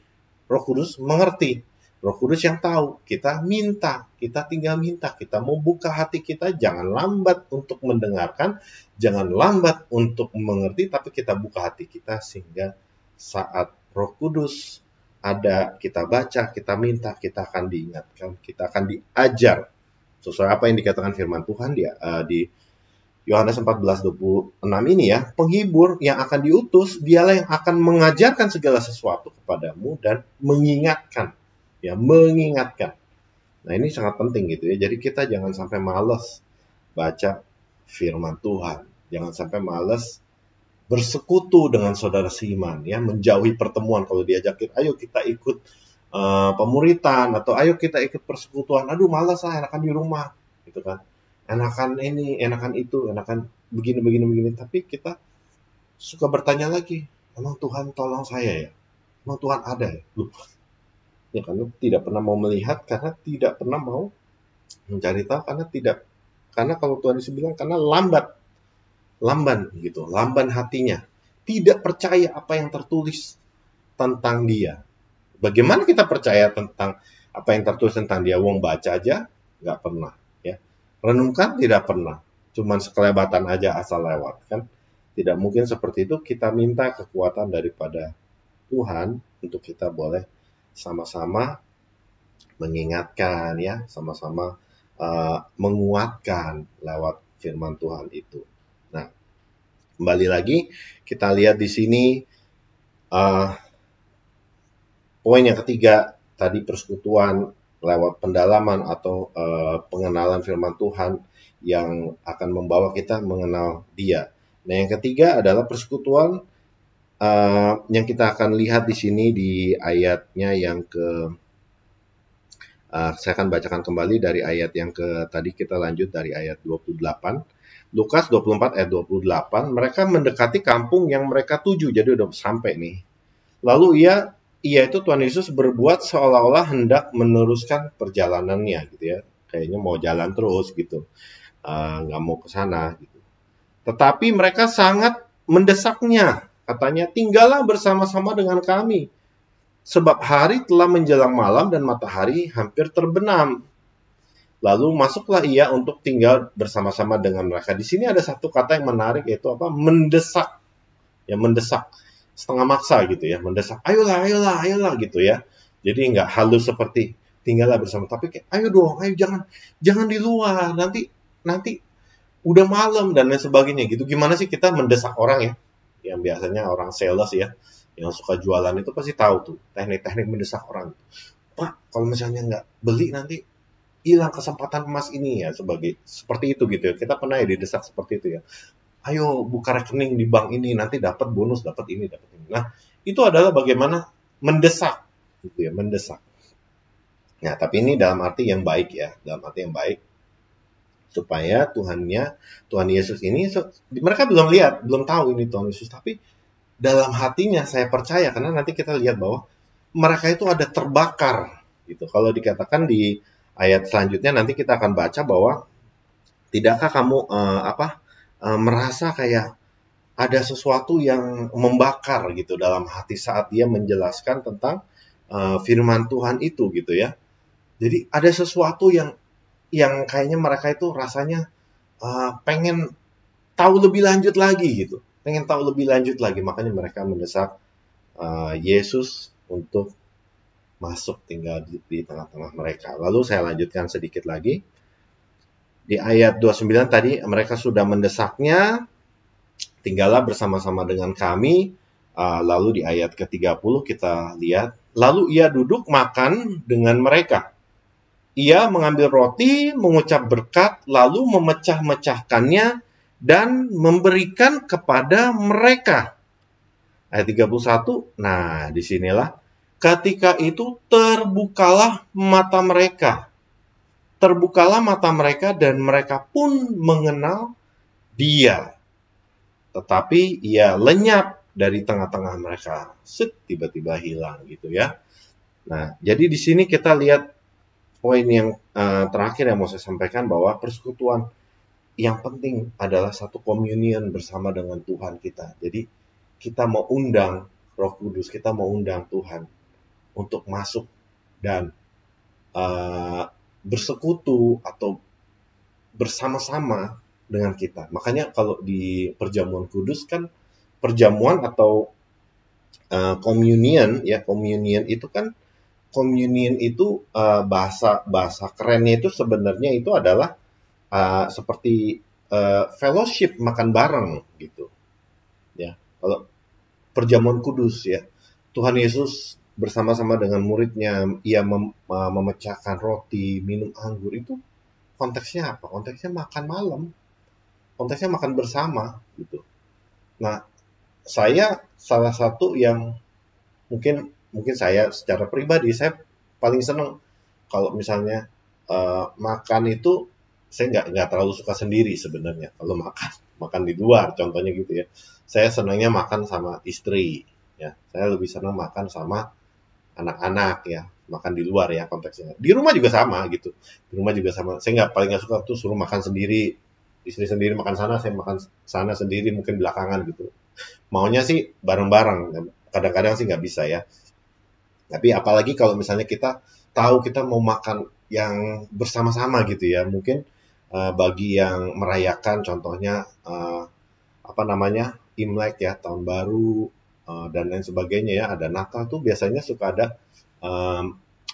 Roh Kudus mengerti, Roh Kudus yang tahu. Kita minta, kita tinggal minta, kita mau buka hati kita, jangan lambat untuk mendengarkan, jangan lambat untuk mengerti, tapi kita buka hati kita sehingga saat Roh Kudus ada, kita baca, kita minta, kita akan diingatkan, kita akan diajar sesuai apa yang dikatakan firman Tuhan di Yohanes 14:26 ini, ya. Penghibur yang akan diutus, dialah yang akan mengajarkan segala sesuatu kepadamu dan mengingatkan, ya, mengingatkan. Nah, ini sangat penting gitu, ya. Jadi kita jangan sampai malas baca firman Tuhan, jangan sampai malas bersekutu dengan saudara seiman, ya, menjauhi pertemuan. Kalau diajakin, ayo kita ikut pemuritan, atau ayo kita ikut persekutuan, aduh malas lah, enakan di rumah, gitu kan, enakan ini, enakan itu, enakan begini. Tapi kita suka bertanya lagi, emang Tuhan tolong saya, ya? Emang Tuhan ada, ya? Lupa. Ya, karena tidak pernah mau melihat, karena tidak pernah mau mencari tahu, karena kalau Tuhan Yesus bilang, karena lamban gitu, lamban hatinya, tidak percaya apa yang tertulis tentang Dia. Bagaimana kita percaya tentang apa yang tertulis tentang Dia? Wong baca aja nggak pernah, ya. Renungkan tidak pernah, cuman sekelebatan aja asal lewat, kan? Tidak mungkin seperti itu. Kita minta kekuatan daripada Tuhan untuk kita boleh sama-sama mengingatkan, ya, sama-sama menguatkan lewat firman Tuhan itu. Nah, kembali lagi kita lihat di sini poin yang ketiga tadi, persekutuan lewat pendalaman atau pengenalan firman Tuhan yang akan membawa kita mengenal Dia. Nah, yang ketiga adalah persekutuan yang kita akan lihat di sini di ayatnya yang saya akan bacakan kembali dari ayat yang tadi kita lanjut dari ayat 28. Lukas 24 ayat 28, mereka mendekati kampung yang mereka tuju, jadi udah sampai nih. Lalu ia itu Tuhan Yesus berbuat seolah-olah hendak meneruskan perjalanannya, gitu, ya. Kayaknya mau jalan terus gitu, nggak mau ke sana gitu. Tetapi mereka sangat mendesaknya, katanya, tinggallah bersama-sama dengan kami, sebab hari telah menjelang malam dan matahari hampir terbenam. Lalu masuklah ia untuk tinggal bersama-sama dengan mereka. Di sini ada satu kata yang menarik, yaitu apa? Mendesak. Ya, mendesak. Setengah maksa gitu, ya. Mendesak. Ayolah gitu, ya. Jadi nggak halus seperti tinggallah bersama, tapi kayak ayo dong, ayo jangan di luar. Nanti udah malam dan lain sebagainya gitu. Gimana sih kita mendesak orang, ya? Yang biasanya orang sales, ya, yang suka jualan itu pasti tahu tuh teknik-teknik mendesak orang. Pak, kalau misalnya nggak beli nanti hilang kesempatan emas ini, ya, seperti itu gitu, ya. Kita pernah ya didesak seperti itu, ya. Ayo buka rekening di bank ini, nanti dapat bonus, dapat ini. Nah, itu adalah bagaimana mendesak gitu, ya, mendesak. Nah, tapi ini dalam arti yang baik, ya, dalam arti yang baik, supaya Tuhan Yesus ini, mereka belum lihat, belum tahu ini Tuhan Yesus, tapi dalam hatinya saya percaya, karena nanti kita lihat bahwa mereka itu ada terbakar gitu. Kalau dikatakan di ayat selanjutnya nanti kita akan baca bahwa tidakkah kamu merasa kayak ada sesuatu yang membakar gitu dalam hati saat dia menjelaskan tentang firman Tuhan itu gitu, ya. Jadi ada sesuatu yang kayaknya mereka itu rasanya pengen tahu lebih lanjut lagi gitu. Pengen tahu lebih lanjut lagi, makanya mereka mendesak Yesus untuk masuk tinggal di tengah-tengah mereka. Lalu saya lanjutkan sedikit lagi. Di ayat 29 tadi mereka sudah mendesaknya, tinggallah bersama-sama dengan kami. Lalu di ayat ke-30 kita lihat, lalu ia duduk makan dengan mereka. Ia mengambil roti, mengucap berkat, lalu memecah-mecahkannya dan memberikan kepada mereka. Ayat 31, nah disinilah, ketika itu terbukalah mata mereka. Terbukalah mata mereka dan mereka pun mengenal Dia. Tetapi ia lenyap dari tengah-tengah mereka. Tiba-tiba hilang gitu ya. Nah, jadi di sini kita lihat poin yang terakhir yang mau saya sampaikan, bahwa persekutuan yang penting adalah satu communion bersama dengan Tuhan kita. Jadi kita mau undang Roh Kudus, kita mau undang Tuhan untuk masuk dan bersekutu atau bersama-sama dengan kita. Makanya kalau di perjamuan kudus kan, perjamuan atau communion ya, communion itu kan, communion itu bahasa kerennya itu sebenarnya itu adalah seperti fellowship, makan bareng gitu. Ya, kalau perjamuan kudus ya, Tuhan Yesus bersama-sama dengan muridnya, ia memecahkan roti, minum anggur, itu konteksnya apa? Konteksnya makan malam. Konteksnya makan bersama gitu. Nah, saya salah satu yang mungkin saya secara pribadi, saya paling senang kalau misalnya makan itu, saya nggak terlalu suka sendiri sebenarnya kalau makan di luar, contohnya gitu ya. Saya senangnya makan sama istri ya. Saya lebih senang makan sama anak-anak ya, makan di luar ya konteksnya. Di rumah juga sama gitu. Di rumah juga sama. Saya paling nggak suka tuh suruh makan sendiri, istri sendiri makan sana, saya makan sana sendiri, mungkin belakangan gitu. Maunya sih bareng-bareng. Kadang-kadang sih nggak bisa ya. Tapi apalagi kalau misalnya kita tahu kita mau makan yang bersama-sama gitu ya. Mungkin bagi yang merayakan, contohnya Imlek ya, tahun baru dan lain sebagainya ya, ada Natal tuh biasanya suka ada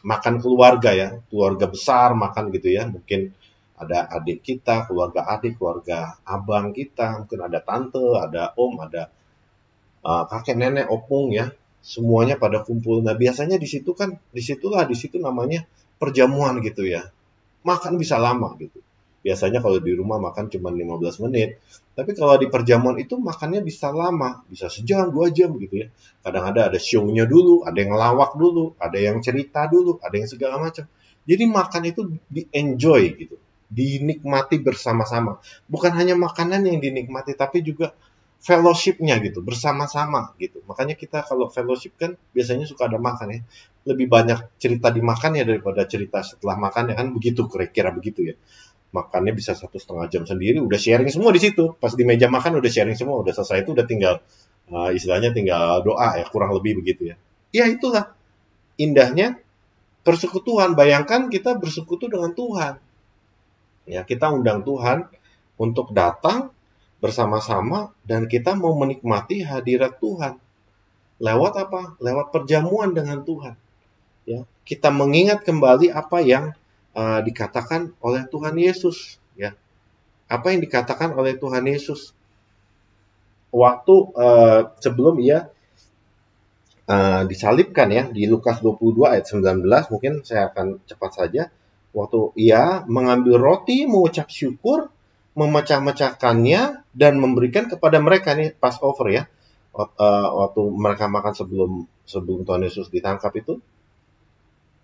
makan keluarga ya, keluarga besar makan gitu ya. Mungkin ada adik kita, keluarga adik, keluarga abang kita, mungkin ada tante, ada om, ada kakek nenek, opung ya, semuanya pada kumpul. Nah biasanya di situ namanya perjamuan gitu ya. Makan bisa lama gitu. Biasanya kalau di rumah makan cuma 15 menit. Tapi kalau di perjamuan itu makannya bisa lama. Bisa sejam, 2 jam gitu ya. Kadang ada show-nya dulu, ada yang ngelawak dulu, ada yang cerita dulu, ada yang segala macam. Jadi makan itu di-enjoy gitu. Dinikmati bersama-sama. Bukan hanya makanan yang dinikmati, tapi juga fellowship-nya gitu, bersama-sama gitu. Makanya kita kalau fellowship kan biasanya suka ada makan ya. Lebih banyak cerita di makan ya daripada cerita setelah makan ya, kan begitu, kira-kira begitu ya. Makannya bisa 1,5 jam sendiri, udah sharing semua di situ. Pas di meja makan udah sharing semua, udah selesai itu udah tinggal istilahnya tinggal doa ya, kurang lebih begitu ya. Ya itulah indahnya persekutuan. Bayangkan kita bersekutu dengan Tuhan. Ya, kita undang Tuhan untuk datang bersama-sama dan kita mau menikmati hadirat Tuhan. Lewat apa? Lewat perjamuan dengan Tuhan. Ya, kita mengingat kembali apa yang dikatakan oleh Tuhan Yesus, ya. Apa yang dikatakan oleh Tuhan Yesus waktu sebelum ia disalibkan ya, di Lukas 22 ayat 19, mungkin saya akan cepat saja. Waktu ia mengambil roti, mengucap syukur, memecah-mecahkannya dan memberikan kepada mereka, nih Passover ya. Waktu mereka makan sebelum Tuhan Yesus ditangkap itu,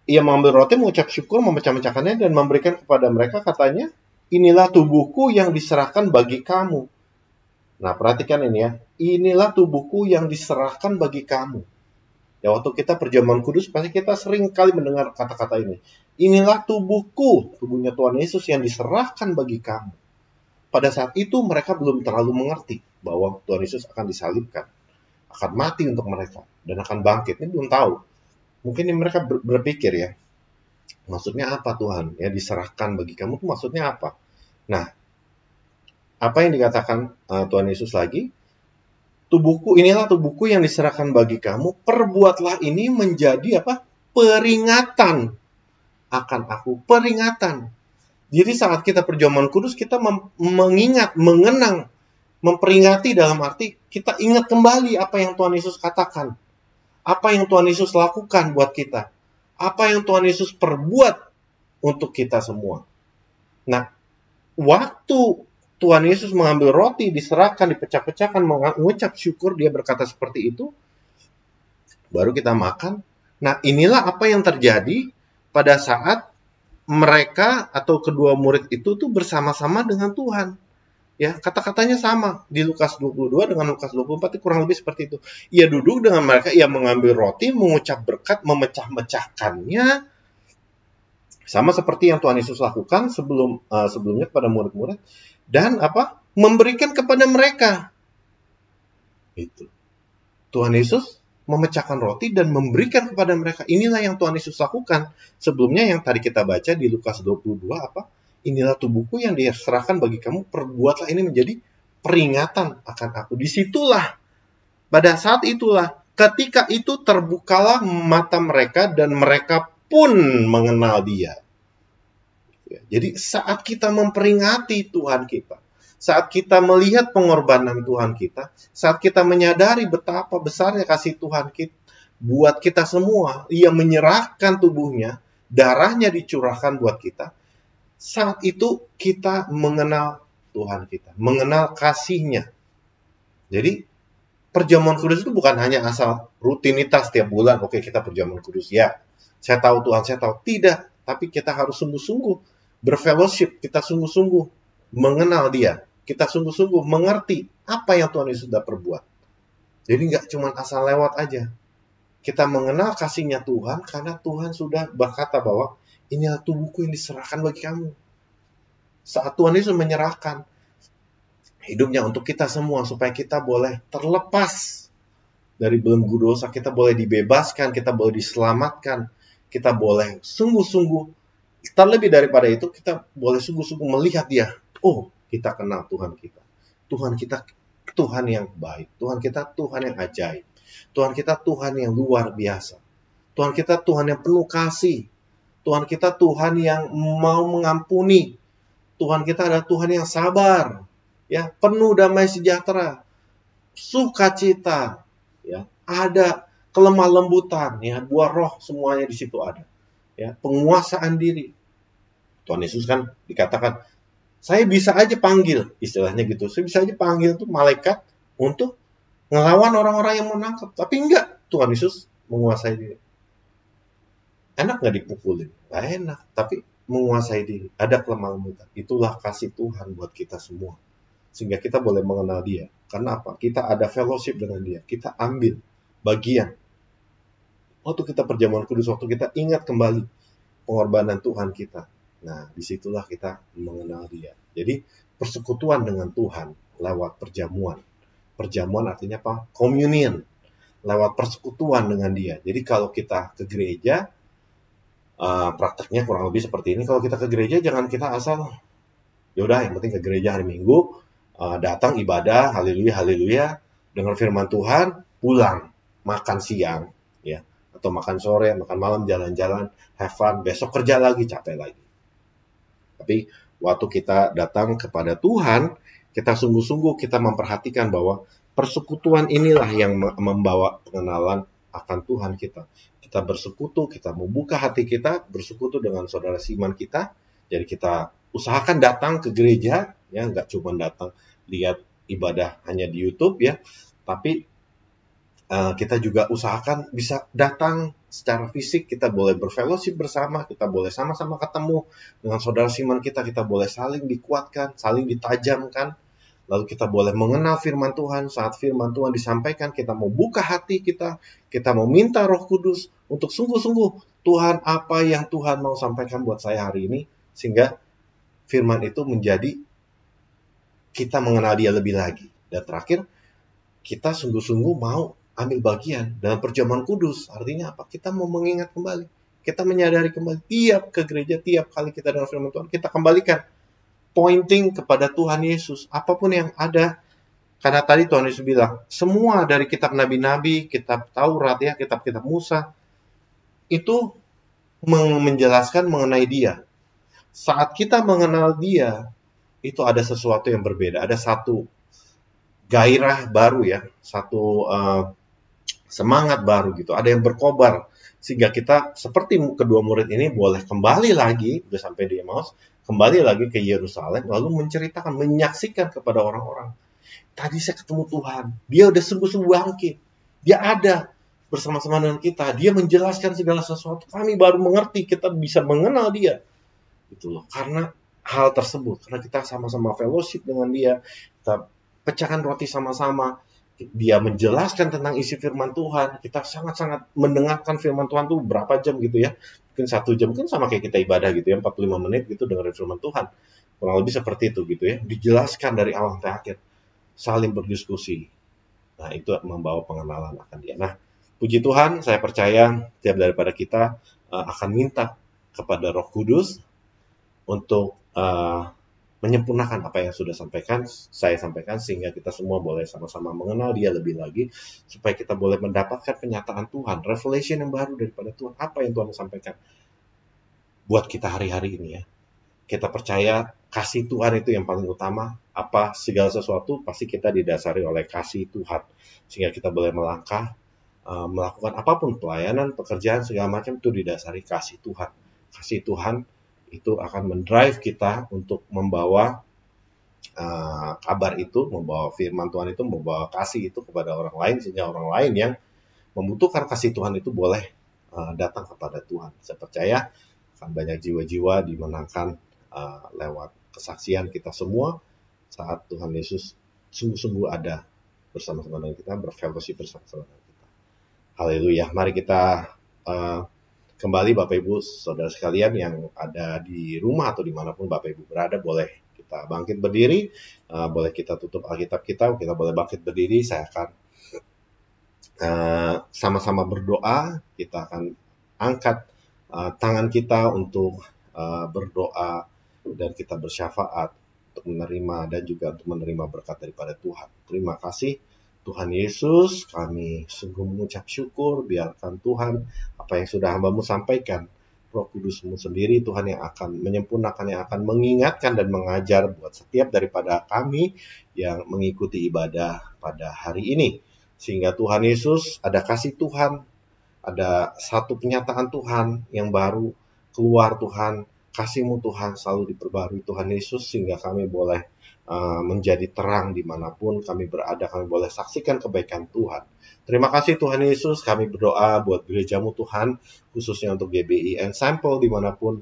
ia mengambil roti, mengucap syukur, memecah-mecahkannya dan memberikan kepada mereka, katanya, inilah tubuhku yang diserahkan bagi kamu. Nah, perhatikan ini ya. Inilah tubuhku yang diserahkan bagi kamu. Ya, waktu kita perjamuan kudus, pasti kita sering kali mendengar kata-kata ini. Inilah tubuhku, tubuhnya Tuhan Yesus yang diserahkan bagi kamu. Pada saat itu mereka belum terlalu mengerti bahwa Tuhan Yesus akan disalibkan, akan mati untuk mereka, dan akan bangkit. Ini belum tahu. Mungkin mereka berpikir ya, Maksudnya apa Tuhan? Ya, diserahkan bagi kamu itu maksudnya apa? Nah, apa yang dikatakan Tuhan Yesus lagi? Inilah tubuhku yang diserahkan bagi kamu. Perbuatlah ini menjadi apa? Peringatan akan aku. Peringatan. Jadi saat kita perjamuan kudus, kita mengingat, mengenang, memperingati dalam arti kita ingat kembali apa yang Tuhan Yesus katakan. Apa yang Tuhan Yesus lakukan buat kita. Apa yang Tuhan Yesus perbuat untuk kita semua. Nah, waktu Tuhan Yesus mengambil roti, diserahkan, dipecah-pecahkan, mengucap syukur, dia berkata seperti itu, baru kita makan. Nah, inilah apa yang terjadi pada saat mereka atau kedua murid itu tuh bersama-sama dengan Tuhan. Ya, kata-katanya sama di Lukas 22 dengan Lukas 24 kurang lebih seperti itu. Ia duduk dengan mereka, ia mengambil roti, mengucap berkat, memecah-mecahkannya, sama seperti yang Tuhan Yesus lakukan sebelumnya kepada murid-murid, dan apa? Memberikan kepada mereka. Itu. Tuhan Yesus memecahkan roti dan memberikan kepada mereka. Inilah yang Tuhan Yesus lakukan. Sebelumnya yang tadi kita baca di Lukas 22 apa? Inilah tubuhku yang diserahkan bagi kamu, perbuatlah ini menjadi peringatan akan aku. Disitulah, pada saat itulah, ketika itu terbukalah mata mereka dan mereka pun mengenal dia. Jadi saat kita memperingati Tuhan kita, saat kita melihat pengorbanan Tuhan kita, saat kita menyadari betapa besarnya kasih Tuhan kita buat kita semua, ia menyerahkan tubuhnya, darahnya dicurahkan buat kita, saat itu kita mengenal Tuhan kita, mengenal kasih-Nya. Jadi perjamuan kudus itu bukan hanya asal rutinitas tiap bulan, oke kita perjamuan kudus, ya saya tahu Tuhan, saya tahu. Tidak, tapi kita harus sungguh-sungguh berfellowship, kita sungguh-sungguh mengenal Dia, kita sungguh-sungguh mengerti apa yang Tuhan Yesus sudah perbuat. Jadi nggak cuma asal lewat aja. Kita mengenal kasih-Nya Tuhan karena Tuhan sudah berkata bahwa inilah tubuhku yang diserahkan bagi kamu. Saat Tuhan Yesus menyerahkan hidupnya untuk kita semua, supaya kita boleh terlepas dari belenggu dosa, kita boleh dibebaskan, kita boleh diselamatkan, kita boleh sungguh-sungguh, terlebih daripada itu, kita boleh sungguh-sungguh melihat Dia. Oh, kita kenal Tuhan kita. Tuhan kita Tuhan yang baik. Tuhan kita Tuhan yang ajaib. Tuhan kita Tuhan yang luar biasa. Tuhan kita Tuhan yang penuh kasih. Tuhan kita Tuhan yang mau mengampuni. Tuhan kita adalah Tuhan yang sabar, ya, penuh damai sejahtera, sukacita, ya, ada kelemah lembutan, ya, buah roh semuanya di situ ada, ya, penguasaan diri. Tuhan Yesus kan dikatakan, saya bisa aja panggil, istilahnya gitu, saya bisa aja panggil tuh malaikat untuk ngelawan orang-orang yang mau nangkep, tapi enggak, Tuhan Yesus menguasai diri. Enak nggak dipukulin? Nggak enak, tapi menguasai diri. Ada kelemah lembutan. Itulah kasih Tuhan buat kita semua. Sehingga kita boleh mengenal Dia. Karena apa? Kita ada fellowship dengan Dia. Kita ambil bagian. Waktu kita perjamuan kudus, waktu kita ingat kembali pengorbanan Tuhan kita. Nah, disitulah kita mengenal Dia. Jadi, persekutuan dengan Tuhan lewat perjamuan. Perjamuan artinya apa? Communion. Lewat persekutuan dengan Dia. Jadi, kalau kita ke gereja, prakteknya kurang lebih seperti ini. Kalau kita ke gereja, jangan kita asal yaudah yang penting ke gereja hari Minggu, datang ibadah, haleluya, dengar firman Tuhan, pulang, makan siang, ya, atau makan sore, makan malam, jalan-jalan, have fun, besok kerja lagi, capek lagi. Tapi waktu kita datang kepada Tuhan, kita sungguh-sungguh kita memperhatikan bahwa persekutuan inilah yang membawa pengenalan akan Tuhan kita. Kita bersekutu, kita membuka hati kita, bersekutu dengan saudara seiman kita. Jadi kita usahakan datang ke gereja, ya, nggak cuma datang lihat ibadah hanya di YouTube, ya, tapi kita juga usahakan bisa datang secara fisik, kita boleh berfellowship bersama, kita boleh sama-sama ketemu dengan saudara seiman kita boleh saling dikuatkan, saling ditajamkan. Lalu kita boleh mengenal firman Tuhan. Saat firman Tuhan disampaikan, kita mau buka hati kita mau minta Roh Kudus untuk sungguh-sungguh, Tuhan, apa yang Tuhan mau sampaikan buat saya hari ini, sehingga firman itu menjadi kita mengenal Dia lebih lagi. Dan terakhir, kita sungguh-sungguh mau ambil bagian dalam perjamuan kudus. Artinya apa? Kita mau mengingat kembali kita menyadari kembali tiap ke gereja, tiap kali kita dengar firman Tuhan, kita kembalikan pointing kepada Tuhan Yesus. Apapun yang ada, karena tadi Tuhan Yesus bilang, semua dari kitab nabi-nabi, kitab Taurat, ya, kitab-kitab Musa, itu menjelaskan mengenai Dia. Saat kita mengenal Dia, itu ada sesuatu yang berbeda. Ada satu gairah baru, ya, satu semangat baru gitu. Ada yang berkobar sehingga kita seperti kedua murid ini boleh kembali lagi, udah sampai di Emmaus, kembali lagi ke Yerusalem, lalu menceritakan, menyaksikan kepada orang-orang. Tadi saya ketemu Tuhan, Dia udah sungguh-sungguh bangkit, Dia ada bersama-sama dengan kita, Dia menjelaskan segala sesuatu, kami baru mengerti, kita bisa mengenal Dia. Gitu loh, karena hal tersebut, karena kita sama-sama fellowship dengan Dia, kita pecahkan roti sama-sama, Dia menjelaskan tentang isi firman Tuhan, kita sangat-sangat mendengarkan firman Tuhan tuh berapa jam gitu ya, mungkin 1 jam, mungkin sama kayak kita ibadah gitu ya, 45 menit gitu dengerin firman Tuhan, kurang lebih seperti itu gitu ya, dijelaskan dari awal sampai akhir, saling berdiskusi. Nah, itu membawa pengenalan akan Dia. Nah, puji Tuhan, saya percaya setiap daripada kita akan minta kepada Roh Kudus untuk menyempurnakan apa yang sudah saya sampaikan, sehingga kita semua boleh sama-sama mengenal Dia lebih lagi, supaya kita boleh mendapatkan kenyataan Tuhan, revelation yang baru daripada Tuhan, apa yang Tuhan sampaikan buat kita hari-hari ini ya. Kita percaya kasih Tuhan itu yang paling utama, apa segala sesuatu pasti kita didasari oleh kasih Tuhan, sehingga kita boleh melangkah, melakukan apapun, pelayanan, pekerjaan, segala macam itu didasari kasih Tuhan. Kasih Tuhan itu akan mendrive kita untuk membawa kabar itu, membawa firman Tuhan itu, membawa kasih itu kepada orang lain, sehingga orang lain yang membutuhkan kasih Tuhan itu boleh datang kepada Tuhan. Saya percaya akan banyak jiwa-jiwa dimenangkan lewat kesaksian kita semua saat Tuhan Yesus sungguh-sungguh ada bersama-sama dengan kita, berfellowship bersama-sama dengan kita. Haleluya. Mari kita kembali Bapak Ibu Saudara sekalian yang ada di rumah atau dimanapun Bapak Ibu berada, boleh kita bangkit berdiri, boleh kita tutup Alkitab kita boleh bangkit berdiri. Saya akan sama-sama berdoa, kita akan angkat tangan kita untuk berdoa dan kita bersyafaat untuk menerima dan juga untuk menerima berkat daripada Tuhan. Terima kasih Tuhan Yesus, kami sungguh mengucap syukur, biarkan Tuhan apa yang sudah hamba-Mu sampaikan, Roh Kudus-Mu sendiri Tuhan yang akan menyempurnakan, yang akan mengingatkan dan mengajar buat setiap daripada kami yang mengikuti ibadah pada hari ini. Sehingga Tuhan Yesus, ada kasih Tuhan, ada satu kenyataan Tuhan yang baru keluar Tuhan, kasih-Mu Tuhan selalu diperbarui Tuhan Yesus, sehingga kami boleh menjadi terang dimanapun kami berada, kami boleh saksikan kebaikan Tuhan. Terima kasih Tuhan Yesus, kami berdoa buat gereja-Mu Tuhan, khususnya untuk GBI Ensemble dimanapun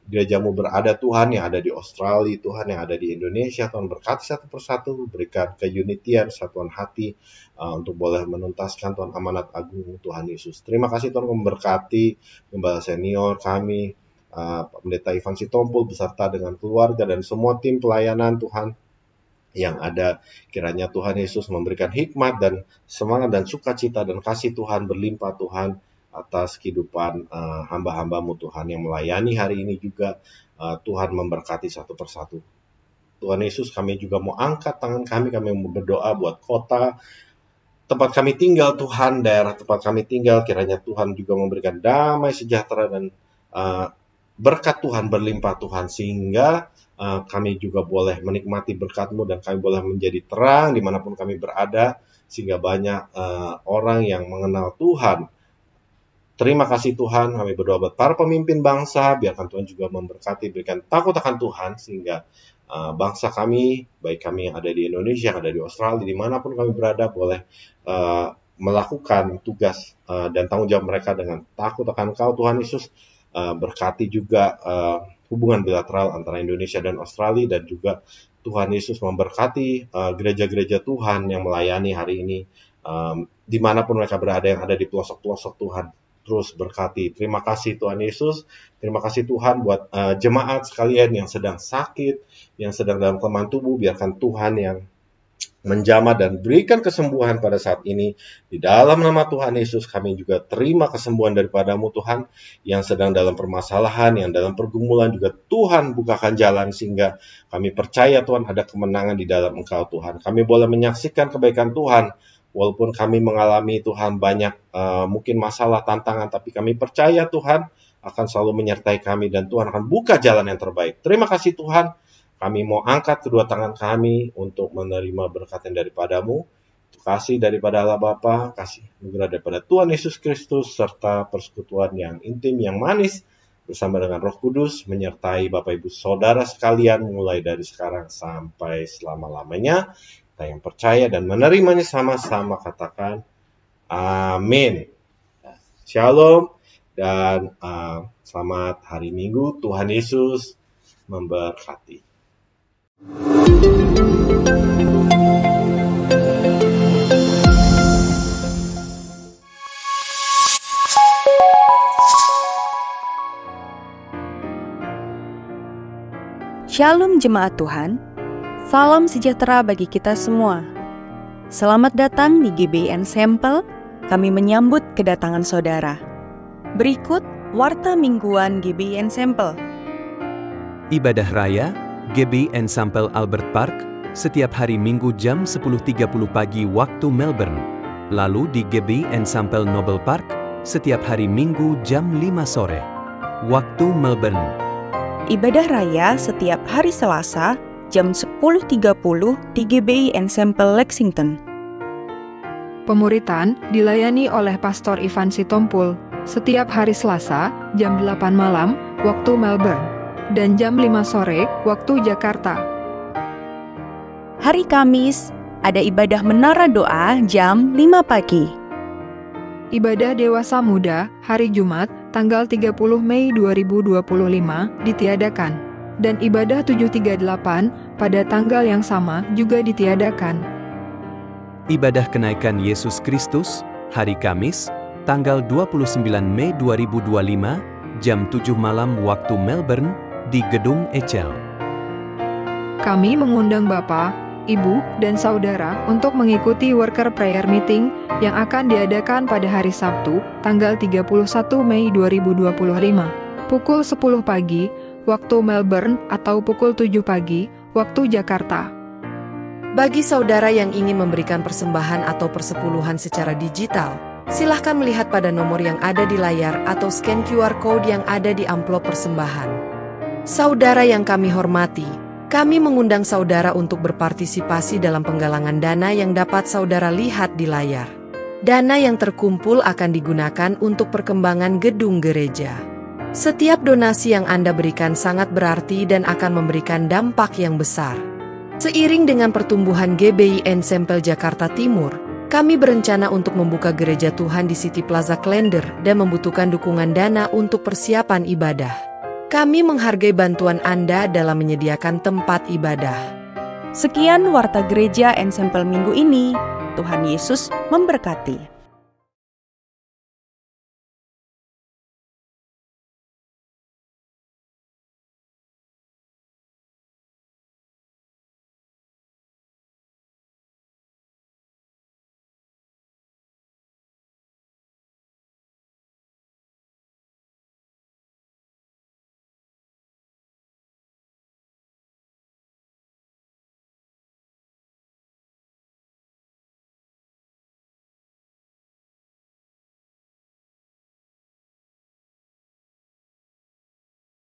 gereja-Mu berada Tuhan, yang ada di Australia Tuhan, yang ada di Indonesia Tuhan, berkati satu persatu, berikan keunitian, satuan hati untuk boleh menuntaskan Tuhan amanat agung Tuhan Yesus. Terima kasih Tuhan memberkati gembala senior kami, Pak Pendeta Ivan Sitompul beserta dengan keluarga dan semua tim pelayanan Tuhan yang ada. Kiranya Tuhan Yesus memberikan hikmat dan semangat dan sukacita dan kasih Tuhan berlimpah Tuhan atas kehidupan hamba-hamba-Mu Tuhan yang melayani hari ini juga. Tuhan memberkati satu persatu. Tuhan Yesus, kami juga mau angkat tangan kami mau berdoa buat kota tempat kami tinggal Tuhan, daerah tempat kami tinggal. Kiranya Tuhan juga memberikan damai sejahtera dan berkat Tuhan berlimpah Tuhan, sehingga kami juga boleh menikmati berkat-Mu dan kami boleh menjadi terang dimanapun kami berada, sehingga banyak orang yang mengenal Tuhan. Terima kasih Tuhan, kami berdoa buat para pemimpin bangsa, biarkan Tuhan juga memberkati, berikan takut akan Tuhan, sehingga bangsa kami, baik kami yang ada di Indonesia, yang ada di Australia, dimanapun kami berada, boleh melakukan tugas dan tanggung jawab mereka dengan takut akan Kau Tuhan Yesus. Berkati juga hubungan bilateral antara Indonesia dan Australia, dan juga Tuhan Yesus memberkati gereja-gereja Tuhan yang melayani hari ini, dimanapun mereka berada, yang ada di pelosok-pelosok Tuhan, terus berkati. Terima kasih Tuhan Yesus, terima kasih Tuhan buat jemaat sekalian yang sedang sakit, yang sedang dalam kelemahan tubuh, biarkan Tuhan yang menjamah dan berikan kesembuhan pada saat ini. Di dalam nama Tuhan Yesus kami juga terima kesembuhan daripadamu Tuhan, yang sedang dalam permasalahan, yang dalam pergumulan juga Tuhan bukakan jalan sehingga kami percaya Tuhan ada kemenangan di dalam Engkau Tuhan. Kami boleh menyaksikan kebaikan Tuhan walaupun kami mengalami Tuhan banyak mungkin masalah, tantangan, tapi kami percaya Tuhan akan selalu menyertai kami dan Tuhan akan buka jalan yang terbaik. Terima kasih Tuhan. Kami mau angkat kedua tangan kami untuk menerima berkat yang daripadamu. Kasih daripada Allah Bapa, kasih anugerah daripada Tuhan Yesus Kristus, serta persekutuan yang intim, yang manis, bersama dengan Roh Kudus, menyertai Bapak Ibu Saudara sekalian, mulai dari sekarang sampai selama-lamanya. Kita yang percaya dan menerimanya sama-sama katakan, amin. Shalom, dan selamat hari Minggu. Tuhan Yesus memberkati. Shalom jemaat Tuhan, salam sejahtera bagi kita semua. Selamat datang di GBIN Sampel, kami menyambut kedatangan saudara. Berikut warta mingguan GBIN Sampel. Ibadah Raya GBIN Sampel Albert Park setiap hari Minggu jam 10.30 pagi waktu Melbourne. Lalu di GBIN Sampel Noble Park setiap hari Minggu jam 5 sore waktu Melbourne. Ibadah Raya setiap hari Selasa jam 10.30 di GBIN Sampel Lexington. Pemuritan dilayani oleh Pastor Ivan Sitompul setiap hari Selasa jam 8 malam waktu Melbourne dan jam 5 sore waktu Jakarta. Hari Kamis ada ibadah menara doa jam 5 pagi. Ibadah Dewasa Muda hari Jumat tanggal 30 Mei 2025 ditiadakan, dan ibadah 738 pada tanggal yang sama juga ditiadakan. Ibadah Kenaikan Yesus Kristus hari Kamis tanggal 29 Mei 2025 jam 7 malam waktu Melbourne di Gedung Echel. Kami mengundang Bapak, Ibu, dan Saudara untuk mengikuti Worker Prayer Meeting yang akan diadakan pada hari Sabtu, tanggal 31 Mei 2025, pukul 10 pagi, waktu Melbourne atau pukul 7 pagi, waktu Jakarta. Bagi saudara yang ingin memberikan persembahan atau persepuluhan secara digital, silahkan melihat pada nomor yang ada di layar atau scan QR Code yang ada di amplop persembahan. Saudara yang kami hormati, kami mengundang saudara untuk berpartisipasi dalam penggalangan dana yang dapat saudara lihat di layar. Dana yang terkumpul akan digunakan untuk perkembangan gedung gereja. Setiap donasi yang Anda berikan sangat berarti dan akan memberikan dampak yang besar. Seiring dengan pertumbuhan GBIN Sampel Jakarta Timur, kami berencana untuk membuka gereja Tuhan di City Plaza Klender dan membutuhkan dukungan dana untuk persiapan ibadah. Kami menghargai bantuan Anda dalam menyediakan tempat ibadah. Sekian warta gereja and Sampel minggu ini. Tuhan Yesus memberkati.